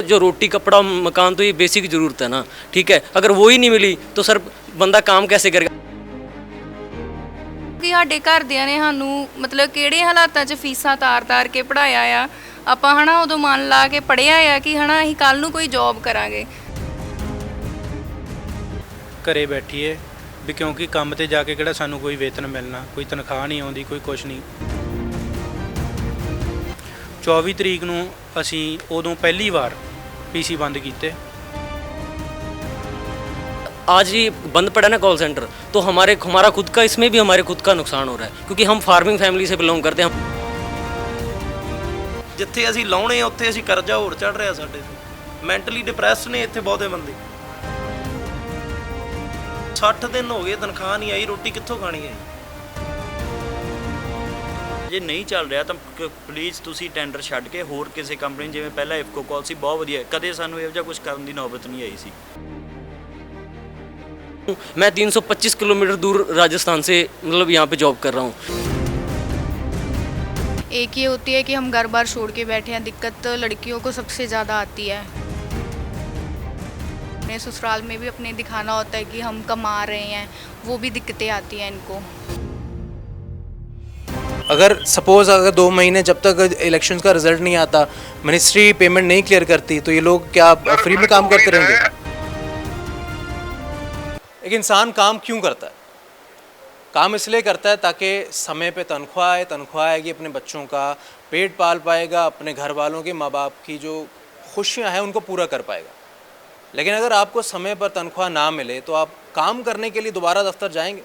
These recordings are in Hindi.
जो रोटी कपड़ा मकान तो ये बेसिक ज़रूरत है ना, ठीक है। अगर वो ही नहीं मिली तो सर बंदा काम कैसे करेगा। कि ਸਾਡੇ ਘਰਦਿਆਂ ਨੇ ਸਾਨੂੰ ਮਤਲਬ ਕਿਹੜੇ ਹਾਲਾਤਾਂ 'ਚ ਫੀਸਾਂ ਤਾਰ-ਤਾਰ ਕੇ ਪੜਾਇਆ ਆ, ਆਪਾਂ ਹਨਾ ਉਦੋਂ ਮਨ ਲਾ ਕੇ ਪੜਿਆ ਆ ਕਿ ਹਨਾ ਅਸੀਂ ਕੱਲ ਨੂੰ ਕੋਈ ਜੌਬ ਕਰਾਂਗੇ। ਘਰੇ ਬੈਠੀਏ ਵੀ ਕਿਉਂਕਿ ਕੰਮ ਤੇ ਜਾ ਕੇ ਕਿਹੜਾ ਸਾਨੂੰ ਕੋਈ ਵੇਤਨ ਮਿਲਣਾ, ਕੋਈ ਤਨਖਾਹ ਨਹੀਂ ਆਉਂਦੀ, ਕੋਈ ਕੁਛ ਨਹੀਂ। 24 ਤਰੀਕ ਨੂੰ ਅਸੀਂ ਉਦੋਂ ਪਹਿਲੀ ਵਾਰ ਪੀਸੀ ਬੰਦ ਕੀਤੇ। आज ही बंद पड़ा ना कॉल सेंटर, तो हमारा खुद का, इसमें भी हमारे खुद का नुकसान हो रहा है, क्योंकि हम फार्मिंग फैमिली से बिलोंग करते हैं। ਜਿੱਥੇ ਅਸੀਂ ਲਾਉਣੇ ਉੱਥੇ ਅਸੀਂ ਕਰਜ਼ਾ ਹੋਰ ਚੜ ਰਿਹਾ ਸਾਡੇ ਤੇ। ਮੈਂਟਲੀ ਡਿਪਰੈਸ ਨੇ ਇੱਥੇ ਬਹੁਤੇ ਬੰਦੇ। 60 ਦਿਨ ਹੋ ਗਏ ਤਨਖਾਹ ਨਹੀਂ ਆਈ, ਰੋਟੀ ਕਿੱਥੋਂ ਖਾਣੀ ਹੈ। ਜੇ ਨਹੀਂ ਚੱਲ ਰਿਹਾ ਤਾਂ ਪਲੀਜ਼ ਤੁਸੀਂ ਟੈਂਡਰ ਛੱਡ ਕੇ ਹੋਰ ਕਿਸੇ ਕੰਪਨੀ, ਜਿਵੇਂ ਪਹਿਲਾਂ ਇਫਕੋ ਕਾਲ ਸੀ, ਬਹੁਤ ਵਧੀਆ, ਕਦੇ ਸਾਨੂੰ ਇਹੋ ਜਿਹਾ ਕੁਝ ਕਰਨ ਦੀ ਨੌਬਤ ਨਹੀਂ ਆਈ ਸੀ। मैं 325 किलोमीटर दूर राजस्थान से मतलब यहाँ पे जॉब कर रहा हूँ। एक ये होती है कि हम घर बार छोड़ के बैठे हैं, दिक्कत लड़कियों को सबसे ज़्यादा आती है। अपने ससुराल में भी अपने दिखाना होता है कि हम कमा रहे हैं, वो भी दिक्कतें आती हैं इनको। अगर सपोज़ अगर 2 महीने जब तक इलेक्शंस का रिजल्ट नहीं आता, मिनिस्ट्री पेमेंट नहीं क्लियर करती, तो ये लोग क्या फ्री में काम करते रहेंगे? एक इंसान काम क्यों करता है? काम इसलिए करता है ताकि समय पे तनख्वाह आए, तनख्वाह आएगी, अपने बच्चों का पेट पाल पाएगा, अपने घर वालों के, माँ बाप की जो खुशियाँ हैं उनको पूरा कर पाएगा। लेकिन अगर आपको समय पर तनख्वाह ना मिले तो आप काम करने के लिए दोबारा दफ्तर जाएंगे,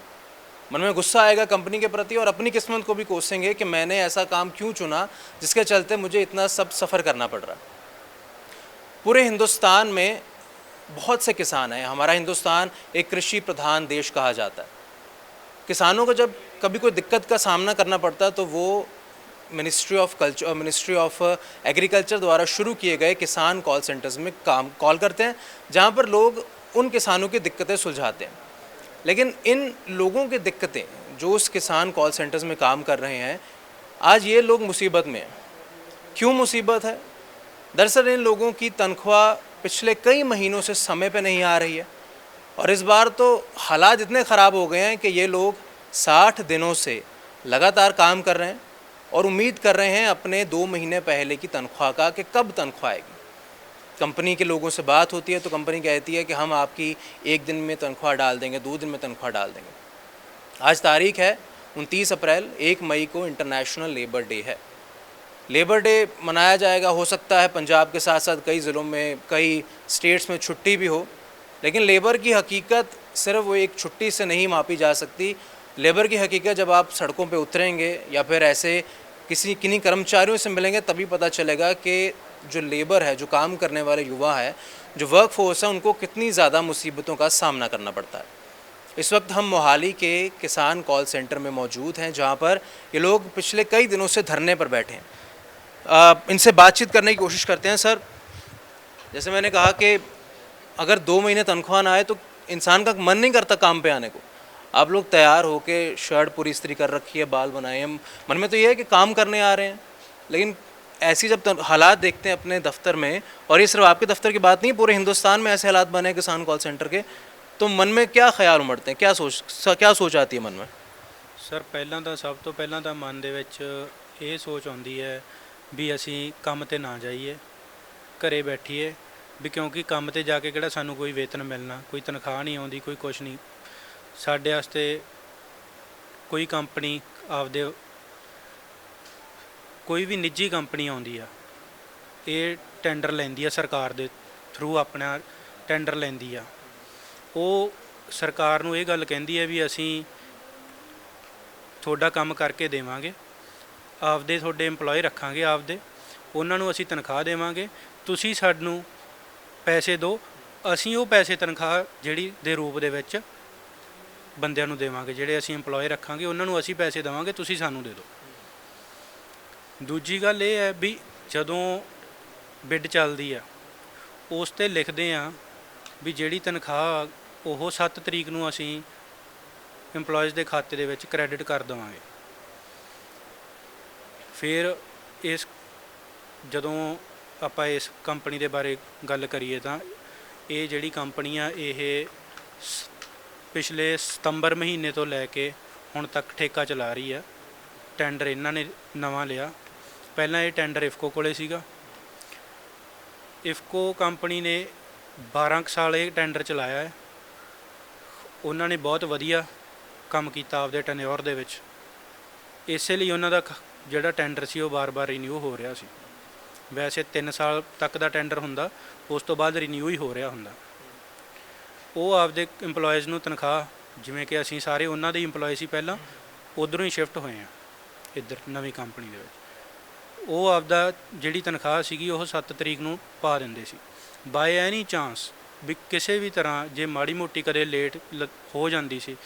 मन में गुस्सा आएगा कंपनी के प्रति, और अपनी किस्मत को भी कोसेंगे कि मैंने ऐसा काम क्यों चुना जिसके चलते मुझे इतना सब सफ़र करना पड़ रहा है। पूरे हिंदुस्तान में बहुत से किसान हैं। हमारा हिंदुस्तान एक कृषि प्रधान देश कहा जाता है। किसानों को जब कभी कोई दिक्कत का सामना करना पड़ता है तो वो मिनिस्ट्री ऑफ एग्रीकल्चर द्वारा शुरू किए गए किसान कॉल सेंटर्स में कॉल करते हैं, जहाँ पर लोग उन किसानों की दिक्कतें सुलझाते हैं। लेकिन इन लोगों की दिक्कतें जो उस किसान कॉल सेंटर्स में काम कर रहे हैं, आज ये लोग मुसीबत में हैं। क्यों मुसीबत है? दरअसल इन लोगों की तनख्वाह पिछले कई महीनों से समय पे नहीं आ रही है, और इस बार तो हालात इतने ख़राब हो गए हैं कि ये लोग 60 दिनों से लगातार काम कर रहे हैं और उम्मीद कर रहे हैं अपने 2 महीने पहले की तनख्वाह का कि कब तनख्वाह आएगी। कंपनी के लोगों से बात होती है तो कंपनी कहती है कि हम आपकी 1 दिन में तनख्वाह डाल देंगे, 2 दिन में तनख्वाह डाल देंगे। आज तारीख है 29 अप्रैल, 1 मई को इंटरनेशनल लेबर डे है। लेबर डे मनाया जाएगा, हो सकता है पंजाब के साथ साथ कई ज़िलों में, कई स्टेट्स में छुट्टी भी हो, लेकिन लेबर की हकीकत सिर्फ वो एक छुट्टी से नहीं मापी जा सकती। लेबर की हकीकत जब आप सड़कों पे उतरेंगे या फिर ऐसे किन्हीं कर्मचारियों से मिलेंगे तभी पता चलेगा कि जो लेबर है, जो काम करने वाले युवा है, जो वर्क फोर्स है, उनको कितनी ज़्यादा मुसीबतों का सामना करना पड़ता है। इस वक्त हम मोहाली के किसान कॉल सेंटर में मौजूद हैं, जहाँ पर ये लोग पिछले कई दिनों से धरने पर बैठे हैं। इनसे बातचीत करने की कोशिश करते हैं। सर, जैसे मैंने कहा कि अगर 2 महीने तनख्वाह ना आए तो इंसान का मन नहीं करता काम पे आने को। आप लोग तैयार होके शर्ट पूरी इस्त्री कर रखी है, बाल बनाए हैं, मन में तो ये है कि काम करने आ रहे हैं, लेकिन ऐसी जब हालात देखते हैं अपने दफ्तर में, और ये सिर्फ आपके दफ्तर की बात नहीं, पूरे हिंदुस्तान में ऐसे हालात बने हैं किसान कॉल सेंटर के, तो मन में क्या ख्याल उमड़ते हैं, क्या सोच आती है मन में? ਸਰ ਪਹਿਲਾਂ ਤਾਂ ਸਭ ਤੋਂ ਪਹਿਲਾਂ ਤਾਂ ਮਨ ਦੇ ਵਿੱਚ ਇਹ ਸੋਚ ਆਉਂਦੀ ਹੈ ਵੀ ਅਸੀਂ ਕੰਮ ਤੇ ਨਾ ਜਾਈਏ, ਘਰੇ ਬੈਠੀਏ, ਵੀ ਕਿਉਂਕਿ ਕੰਮ ਤੇ ਜਾ ਕੇ ਕਿਹੜਾ ਸਾਨੂੰ ਕੋਈ ਵੇਤਨ ਮਿਲਣਾ, ਕੋਈ ਤਨਖਾਹ ਨਹੀਂ ਆਉਂਦੀ, ਕੋਈ ਕੁਛ ਨਹੀਂ। ਸਾਡੇ ਵਾਸਤੇ ਕੋਈ ਕੰਪਨੀ ਆਪਦੇ, ਕੋਈ ਵੀ ਨਿੱਜੀ ਕੰਪਨੀ ਆਉਂਦੀ ਆ, ਇਹ ਟੈਂਡਰ ਲੈਂਦੀ ਆ ਸਰਕਾਰ ਦੇ ਥਰੂ, ਆਪਣਾ ਟੈਂਡਰ ਲੈਂਦੀ ਆ। ਉਹ ਸਰਕਾਰ ਨੂੰ ਇਹ ਗੱਲ ਕਹਿੰਦੀ ਹੈ ਵੀ ਅਸੀਂ ਤੁਹਾਡਾ ਕੰਮ ਕਰਕੇ ਦੇਵਾਂਗੇ, ਆਪਦੇ ਤੁਹਾਡੇ EMPLOYE ਰੱਖਾਂਗੇ, ਆਪਦੇ ਉਹਨਾਂ ਨੂੰ ਅਸੀਂ ਤਨਖਾਹ ਦੇਵਾਂਗੇ, ਤੁਸੀਂ ਸਾਨੂੰ ਪੈਸੇ ਦਿਓ, ਅਸੀਂ ਉਹ ਪੈਸੇ ਤਨਖਾਹ ਜਿਹੜੀ ਦੇ ਰੂਪ ਦੇ ਵਿੱਚ ਬੰਦਿਆਂ ਨੂੰ ਦੇਵਾਂਗੇ, ਜਿਹੜੇ ਅਸੀਂ EMPLOYE ਰੱਖਾਂਗੇ ਉਹਨਾਂ ਨੂੰ ਅਸੀਂ ਪੈਸੇ ਦੇਵਾਂਗੇ, ਤੁਸੀਂ ਸਾਨੂੰ ਦੇ ਦਿਓ। ਦੂਜੀ ਗੱਲ ਇਹ ਹੈ ਵੀ ਜਦੋਂ ਬਿਡ ਚੱਲਦੀ ਆ ਉਸ 'ਤੇ ਲਿਖਦੇ ਆ ਵੀ ਜਿਹੜੀ ਤਨਖਾਹ ਉਹ 7 ਤਰੀਕ ਨੂੰ ਅਸੀਂ EMPLOYES ਦੇ ਖਾਤੇ ਦੇ ਵਿੱਚ ਕ੍ਰੈਡਿਟ ਕਰ ਦੇਵਾਂਗੇ। ਫਿਰ ਇਸ ਜਦੋਂ ਆਪਾਂ ਇਸ ਕੰਪਨੀ ਦੇ ਬਾਰੇ ਗੱਲ ਕਰੀਏ ਤਾਂ ਇਹ ਜਿਹੜੀ ਕੰਪਨੀ ਆ ਇਹ ਪਿਛਲੇ ਸਤੰਬਰ ਮਹੀਨੇ ਤੋਂ ਲੈ ਕੇ ਹੁਣ ਤੱਕ ਠੇਕਾ ਚਲਾ ਰਹੀ ਆ। ਟੈਂਡਰ ਇਹਨਾਂ ਨੇ ਨਵਾਂ ਲਿਆ, ਪਹਿਲਾਂ ਇਹ ਟੈਂਡਰ ਇਫਕੋ ਕੋਲੇ ਸੀਗਾ। ਇਫਕੋ ਕੰਪਨੀ ਨੇ 12 ਕੁ ਸਾਲ ਇਹ ਟੈਂਡਰ ਚਲਾਇਆ ਹੈ। ਉਹਨਾਂ ਨੇ ਬਹੁਤ ਵਧੀਆ ਕੰਮ ਕੀਤਾ ਆਪਦੇ ਟੈਨਿਓਰ ਦੇ ਵਿੱਚ, ਇਸੇ ਲਈ ਉਹਨਾਂ ਦਾ ਜਿਹੜਾ ਟੈਂਡਰ ਸੀ ਉਹ ਵਾਰ-ਵਾਰ ਰੀਨਿਊ ਹੋ ਰਿਹਾ ਸੀ। ਵੈਸੇ 3 ਸਾਲ ਤੱਕ ਦਾ ਟੈਂਡਰ ਹੁੰਦਾ, ਉਸ ਤੋਂ ਬਾਅਦ ਰੀਨਿਊ ਹੀ ਹੋ ਰਿਹਾ ਹੁੰਦਾ। ਉਹ ਆਪਦੇ ਇੰਪਲੋਇਜ਼ ਨੂੰ ਤਨਖਾਹ, ਜਿਵੇਂ ਕਿ ਅਸੀਂ ਸਾਰੇ ਉਹਨਾਂ ਦੇ ਇੰਪਲੋਏ ਸੀ ਪਹਿਲਾਂ, ਉੱਧਰੋਂ ਹੀ ਸ਼ਿਫਟ ਹੋਏ ਆ ਇੱਧਰ ਨਵੀਂ ਕੰਪਨੀ ਦੇ ਵਿੱਚ। ਉਹ ਆਪਦਾ ਜਿਹੜੀ ਤਨਖਾਹ ਸੀਗੀ ਉਹ 7 ਤਰੀਕ ਨੂੰ ਪਾ ਦਿੰਦੇ ਸੀ। ਬਾਏ ਐਨੀ ਚਾਂਸ ਵੀ ਕਿਸੇ ਵੀ ਤਰ੍ਹਾਂ ਜੇ ਮਾੜੀ ਮੋਟੀ ਕਦੇ ਲੇਟ ਹੋ ਜਾਂਦੀ ਸੀ,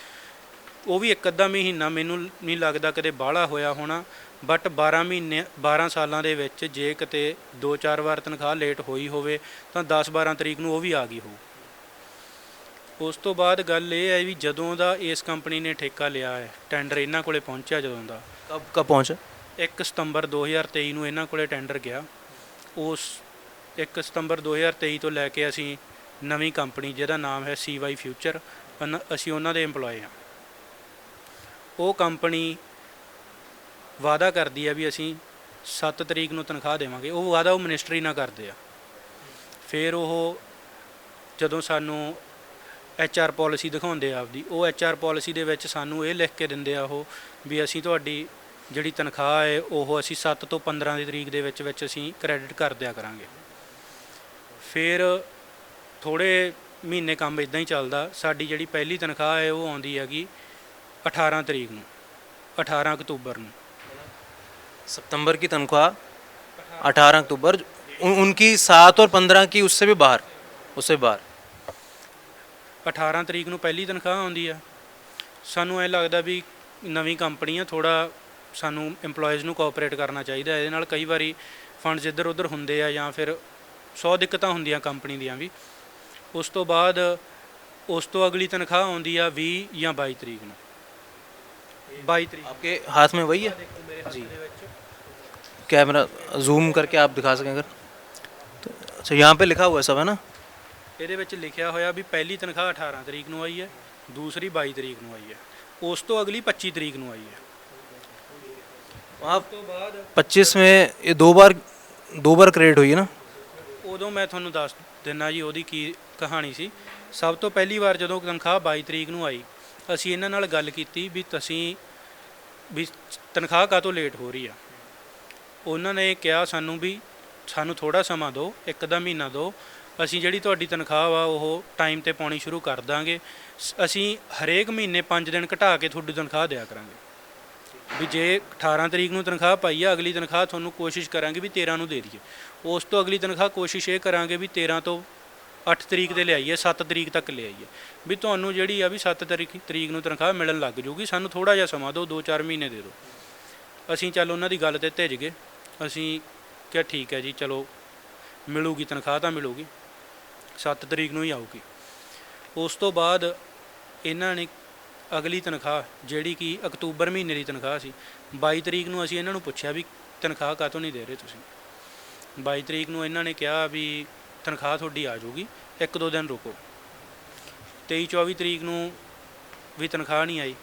ਉਹ ਵੀ 1 ਅੱਧਾ ਮਹੀਨਾ, ਮੈਨੂੰ ਨਹੀਂ ਲੱਗਦਾ ਕਦੇ ਬਾਹਲਾ ਹੋਇਆ ਹੋਣਾ, ਬਟ 12 ਸਾਲਾਂ ਦੇ ਵਿੱਚ ਜੇ ਕਿਤੇ 2-4 ਵਾਰ ਤਨਖਾਹ ਲੇਟ ਹੋਈ ਹੋਵੇ ਤਾਂ 10-12 ਤਰੀਕ ਨੂੰ ਉਹ ਵੀ ਆ ਗਈ ਹੋਊ। ਉਸ ਤੋਂ ਬਾਅਦ ਗੱਲ ਇਹ ਹੈ ਵੀ ਜਦੋਂ ਦਾ ਇਸ ਕੰਪਨੀ ਨੇ ਠੇਕਾ ਲਿਆ ਹੈ, ਟੈਂਡਰ ਇਹਨਾਂ ਕੋਲੇ ਪਹੁੰਚਿਆ ਜਦੋਂ ਦਾ, कब पहुँचा? 1 ਸਤੰਬਰ 2023 ਨੂੰ ਇਹਨਾਂ ਕੋਲੇ ਟੈਂਡਰ ਗਿਆ। ਉਸ 1 ਸਤੰਬਰ 2023 ਤੋਂ ਲੈ ਕੇ ਅਸੀਂ ਨਵੀਂ ਕੰਪਨੀ ਜਿਹਦਾ ਨਾਮ ਹੈ CY ਫਿਊਚਰ, ਅਸੀਂ ਉਹਨਾਂ ਦੇ ਇੰਪਲੋਏ ਹਾਂ। ਉਹ ਕੰਪਨੀ ਵਾਅਦਾ ਕਰਦੀ ਹੈ ਵੀ ਅਸੀਂ 7 ਤਰੀਕ ਨੂੰ ਤਨਖਾਹ ਦੇਵਾਂਗੇ। ਉਹ ਵਾਅਦਾ ਉਹ ਮਿਨਿਸਟਰੀ ਨਾਲ ਕਰਦੇ ਆ। ਫਿਰ ਉਹ ਜਦੋਂ ਸਾਨੂੰ HR ਪਾਲਿਸੀ ਦਿਖਾਉਂਦੇ ਆ ਆਪਦੀ, ਉਹ HR ਪਾਲਿਸੀ ਦੇ ਵਿੱਚ ਸਾਨੂੰ ਇਹ ਲਿਖ ਕੇ ਦਿੰਦੇ ਆ ਉਹ ਵੀ ਅਸੀਂ ਤੁਹਾਡੀ ਜਿਹੜੀ ਤਨਖਾਹ ਹੈ ਉਹ ਅਸੀਂ 7 ਤੋਂ 15 ਦੀ ਤਰੀਕ ਦੇ ਵਿੱਚ ਅਸੀਂ ਕ੍ਰੈਡਿਟ ਕਰ ਦਿਆ ਕਰਾਂਗੇ। ਫਿਰ ਥੋੜ੍ਹੇ ਮਹੀਨੇ ਕੰਮ ਇੱਦਾਂ ਹੀ ਚੱਲਦਾ। ਸਾਡੀ ਜਿਹੜੀ ਪਹਿਲੀ ਤਨਖਾਹ ਹੈ ਉਹ ਆਉਂਦੀ ਹੈਗੀ 18 ਤਰੀਕ ਨੂੰ, 18 ਅਕਤੂਬਰ ਨੂੰ। सितंबर की तनख्वाह 18 अक्टूबर, उनकी 7 और 15 की उससे भी बाहर, उससे बाहर। 18 ਤਰੀਕ ਨੂੰ ਪਹਿਲੀ ਤਨਖਾਹ ਆਉਂਦੀ ਆ। ਸਾਨੂੰ ਐਂ ਲੱਗਦਾ ਵੀ ਨਵੀਂ ਕੰਪਨੀ ਆ, ਥੋੜ੍ਹਾ ਸਾਨੂੰ ਇੰਪਲੋਇਜ਼ ਨੂੰ ਕੋਆਪਰੇਟ ਕਰਨਾ ਚਾਹੀਦਾ। ਇਹਦੇ ਨਾਲ ਕਈ ਵਾਰੀ ਫੰਡਸ ਇੱਧਰ ਉੱਧਰ ਹੁੰਦੇ ਆ ਜਾਂ ਫਿਰ 100 ਦਿੱਕਤਾਂ ਹੁੰਦੀਆਂ ਕੰਪਨੀ ਦੀਆਂ ਵੀ। ਉਸ ਤੋਂ ਬਾਅਦ ਉਸ ਤੋਂ ਅਗਲੀ ਤਨਖਾਹ ਆਉਂਦੀ ਆ 20 ਜਾਂ 22 ਤਰੀਕ ਨੂੰ। 22 ਤਰੀਕ आपके हाथ में वही है जी? कैमरा जूम करके आप दिखा सकें अगर तो। अच्छा, यहाँ पे लिखा हुआ है सब है ना? ਇਹਦੇ ਵਿੱਚ ਲਿਖਿਆ ਹੋਇਆ ਵੀ ਪਹਿਲੀ ਤਨਖਾਹ 18 ਤਰੀਕ ਨੂੰ ਆਈ ਹੈ, ਦੂਸਰੀ 22 ਤਰੀਕ ਨੂੰ ਆਈ ਹੈ, ਉਸ ਤੋਂ ਅਗਲੀ 25 ਤਰੀਕ ਨੂੰ ਆਈ ਹੈ। वहाँ 25 में ये दो बार क्रेडिट हुई है ना? ਉਦੋਂ ਮੈਂ ਤੁਹਾਨੂੰ ਦੱਸ ਦਿੰਦਾ ਜੀ ਉਹਦੀ ਕੀ ਕਹਾਣੀ ਸੀ। ਸਭ ਤੋਂ ਪਹਿਲੀ ਵਾਰ ਜਦੋਂ ਤਨਖਾਹ 22 ਤਰੀਕ ਨੂੰ ਆਈ, ਅਸੀਂ ਇਹਨਾਂ ਨਾਲ ਗੱਲ ਕੀਤੀ ਵੀ ਤੁਸੀਂ ਵੀ ਤਨਖਾਹ ਕਾਹਤੋਂ ਲੇਟ ਹੋ ਰਹੀ ਆ। ਉਹਨਾਂ ਨੇ ਕਿਹਾ ਸਾਨੂੰ ਵੀ ਸਾਨੂੰ ਥੋੜ੍ਹਾ ਸਮਾਂ ਦਿਓ, 1 ਅੱਧਾ ਮਹੀਨਾ ਦਿਓ, ਅਸੀਂ ਜਿਹੜੀ ਤੁਹਾਡੀ ਤਨਖਾਹ ਵਾ ਉਹ ਟਾਈਮ 'ਤੇ ਪਾਉਣੀ ਸ਼ੁਰੂ ਕਰ ਦਾਂਗੇ। ਅਸੀਂ ਹਰੇਕ ਮਹੀਨੇ 5 ਦਿਨ ਘਟਾ ਕੇ ਤੁਹਾਡੀ ਤਨਖਾਹ ਦਿਆ ਕਰਾਂਗੇ। ਵੀ ਜੇ 18 ਤਰੀਕ ਨੂੰ ਤਨਖਾਹ ਪਾਈ ਆ, ਅਗਲੀ ਤਨਖਾਹ ਤੁਹਾਨੂੰ ਕੋਸ਼ਿਸ਼ ਕਰਾਂਗੇ ਵੀ 13 ਨੂੰ ਦੇ ਦਈਏ। ਉਸ ਤੋਂ ਅਗਲੀ ਤਨਖਾਹ ਕੋਸ਼ਿਸ਼ ਇਹ ਕਰਾਂਗੇ ਵੀ 13 ਤੋਂ 8 ਤਰੀਕ 'ਤੇ ਲਿਆਈਏ, 7 ਤਰੀਕ ਤੱਕ ਲਿਆਈਏ। ਵੀ ਤੁਹਾਨੂੰ ਜਿਹੜੀ ਆ ਵੀ 7 ਤਰੀਕ ਨੂੰ ਤਨਖਾਹ ਮਿਲਣ ਲੱਗ ਜੂਗੀ, ਸਾਨੂੰ ਥੋੜ੍ਹਾ ਜਿਹਾ ਸਮਾਂ ਦਿਓ, 2-4 ਮਹੀਨੇ ਦੇ ਦਿਓ। ਅਸੀਂ ਚੱਲ ਉਹਨਾਂ ਦੀ ਗੱਲ 'ਤੇ ਭਿੱਜ ਗਏ। ਅਸੀਂ ਕਿਹਾ ਠੀਕ ਹੈ ਜੀ, ਚਲੋ ਮਿਲੂਗੀ ਤਨਖਾਹ ਤਾਂ ਮਿਲੂਗੀ, 7 ਤਰੀਕ ਨੂੰ ਹੀ ਆਊਗੀ। ਉਸ ਤੋਂ ਬਾਅਦ ਇਹਨਾਂ ਨੇ ਅਗਲੀ ਤਨਖਾਹ ਜਿਹੜੀ ਕਿ ਅਕਤੂਬਰ ਮਹੀਨੇ ਦੀ ਤਨਖਾਹ ਸੀ, 22 ਤਰੀਕ ਨੂੰ ਅਸੀਂ ਇਹਨਾਂ ਨੂੰ ਪੁੱਛਿਆ ਵੀ ਤਨਖਾਹ ਕਾਹਤੋਂ ਨਹੀਂ ਦੇ ਰਹੇ ਤੁਸੀਂ। 22 ਤਰੀਕ ਨੂੰ ਇਹਨਾਂ ਨੇ ਕਿਹਾ ਵੀ ਤਨਖਾਹ ਤੁਹਾਡੀ ਆ ਜਾਊਗੀ, 1-2 ਦਿਨ ਰੁਕੋ। 23-24 ਤਰੀਕ ਨੂੰ ਵੀ ਤਨਖਾਹ ਨਹੀਂ ਆਈ।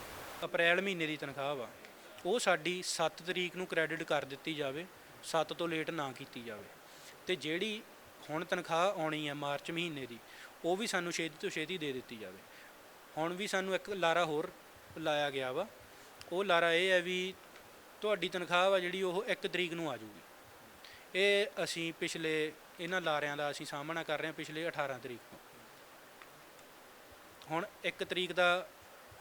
ਅਪ੍ਰੈਲ ਮਹੀਨੇ ਦੀ ਤਨਖਾਹ ਵਾ, ਉਹ ਸਾਡੀ 7 ਤਰੀਕ ਨੂੰ ਕ੍ਰੈਡਿਟ ਕਰ ਦਿੱਤੀ ਜਾਵੇ, 7 ਤੋਂ ਲੇਟ ਨਾ ਕੀਤੀ ਜਾਵੇ। ਅਤੇ ਜਿਹੜੀ ਹੁਣ ਤਨਖਾਹ ਆਉਣੀ ਹੈ ਮਾਰਚ ਮਹੀਨੇ ਦੀ, ਉਹ ਵੀ ਸਾਨੂੰ ਛੇਤੀ ਤੋਂ ਛੇਤੀ ਦੇ ਦਿੱਤੀ ਜਾਵੇ। ਹੁਣ ਵੀ ਸਾਨੂੰ ਇੱਕ ਲਾਰਾ ਹੋਰ ਲਾਇਆ ਗਿਆ ਵਾ। ਉਹ ਲਾਰਾ ਇਹ ਹੈ ਵੀ ਤੁਹਾਡੀ ਤਨਖਾਹ ਵਾ ਜਿਹੜੀ ਉਹ 1 ਤਰੀਕ ਨੂੰ ਆ ਜਾਊਗੀ। ਇਹ ਅਸੀਂ ਪਿਛਲੇ ਇਹਨਾਂ ਲਾਰਿਆਂ ਦਾ ਅਸੀਂ ਸਾਹਮਣਾ ਕਰ ਰਹੇ ਹਾਂ ਪਿਛਲੇ 18 ਤਰੀਕ ਤੋਂ। ਹੁਣ 1 ਤਰੀਕ ਦਾ,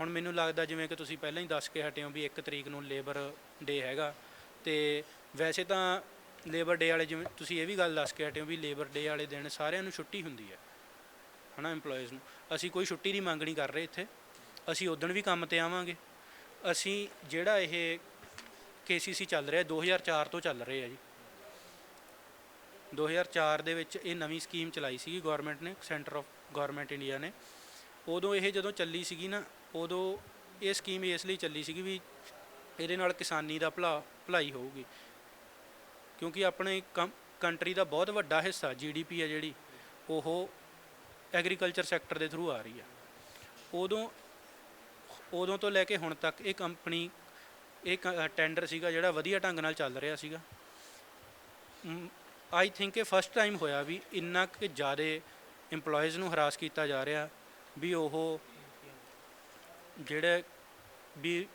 ਹੁਣ ਮੈਨੂੰ ਲੱਗਦਾ ਜਿਵੇਂ ਕਿ ਤੁਸੀਂ ਪਹਿਲਾਂ ਹੀ ਦੱਸ ਕੇ ਹਟੇ ਹੋ ਵੀ 1 ਤਰੀਕ ਨੂੰ ਲੇਬਰ ਡੇ ਹੈਗਾ। ਅਤੇ ਵੈਸੇ ਤਾਂ ਲੇਬਰ ਡੇ ਵਾਲੇ, ਜਿਵੇਂ ਤੁਸੀਂ ਇਹ ਵੀ ਗੱਲ ਦੱਸ ਕੇ ਹਟੇ ਹੋ ਵੀ ਲੇਬਰ ਡੇ ਵਾਲੇ ਦਿਨ ਸਾਰਿਆਂ ਨੂੰ ਛੁੱਟੀ ਹੁੰਦੀ ਹੈ ਨਾ ਇੰਪਲੋਇਜ਼ ਨੂੰ। ਅਸੀਂ ਕੋਈ ਛੁੱਟੀ ਦੀ ਮੰਗ ਨਹੀਂ ਕਰ ਰਹੇ ਇੱਥੇ, ਅਸੀਂ ਉਦਣ ਵੀ ਕੰਮ 'ਤੇ ਆਵਾਂਗੇ। ਅਸੀਂ ਜਿਹੜਾ ਇਹ KCC ਚੱਲ ਰਿਹਾ 2004 ਤੋਂ ਚੱਲ ਰਹੇ ਆ ਜੀ। 2004 ਦੇ ਵਿੱਚ ਇਹ ਨਵੀਂ ਸਕੀਮ ਚਲਾਈ ਸੀਗੀ ਗੌਰਮੈਂਟ ਨੇ, ਸੈਂਟਰ ਆਫ ਗੌਰਮੈਂਟ ਇੰਡੀਆ ਨੇ। ਉਦੋਂ ਇਹ ਜਦੋਂ ਚੱਲੀ ਸੀਗੀ ਨਾ, ਉਦੋਂ ਇਹ ਸਕੀਮ ਇਸ ਲਈ ਚੱਲੀ ਸੀਗੀ ਵੀ ਇਹਦੇ ਨਾਲ ਕਿਸਾਨੀ ਦਾ ਭਲਾਈ ਹੋਊਗੀ। ਕਿਉਂਕਿ ਆਪਣੇ ਕੰਟਰੀ ਦਾ ਬਹੁਤ ਵੱਡਾ ਹਿੱਸਾ GDP ਹੈ ਜਿਹੜੀ ਉਹ ਐਗਰੀਕਲਚਰ ਸੈਕਟਰ ਦੇ ਥਰੂ ਆ ਰਹੀ ਹੈ। ਉਦੋਂ ਤੋਂ ਲੈ ਕੇ ਹੁਣ ਤੱਕ ਇਹ ਕੰਪਨੀ ਟੈਂਡਰ ਸੀਗਾ ਜਿਹੜਾ ਵਧੀਆ ਢੰਗ ਨਾਲ ਚੱਲ ਰਿਹਾ ਸੀਗਾ। ਆਈ ਥਿੰਕ ਇਹ ਫਸਟ ਟਾਈਮ ਹੋਇਆ ਵੀ ਇੰਨਾ ਕੁ ਜ਼ਿਆਦਾ EMPLOYEES ਨੂੰ ਹਰਾਸ ਕੀਤਾ ਜਾ ਰਿਹਾ ਵੀ ਉਹ ਜਿਹੜੇ ਵੀ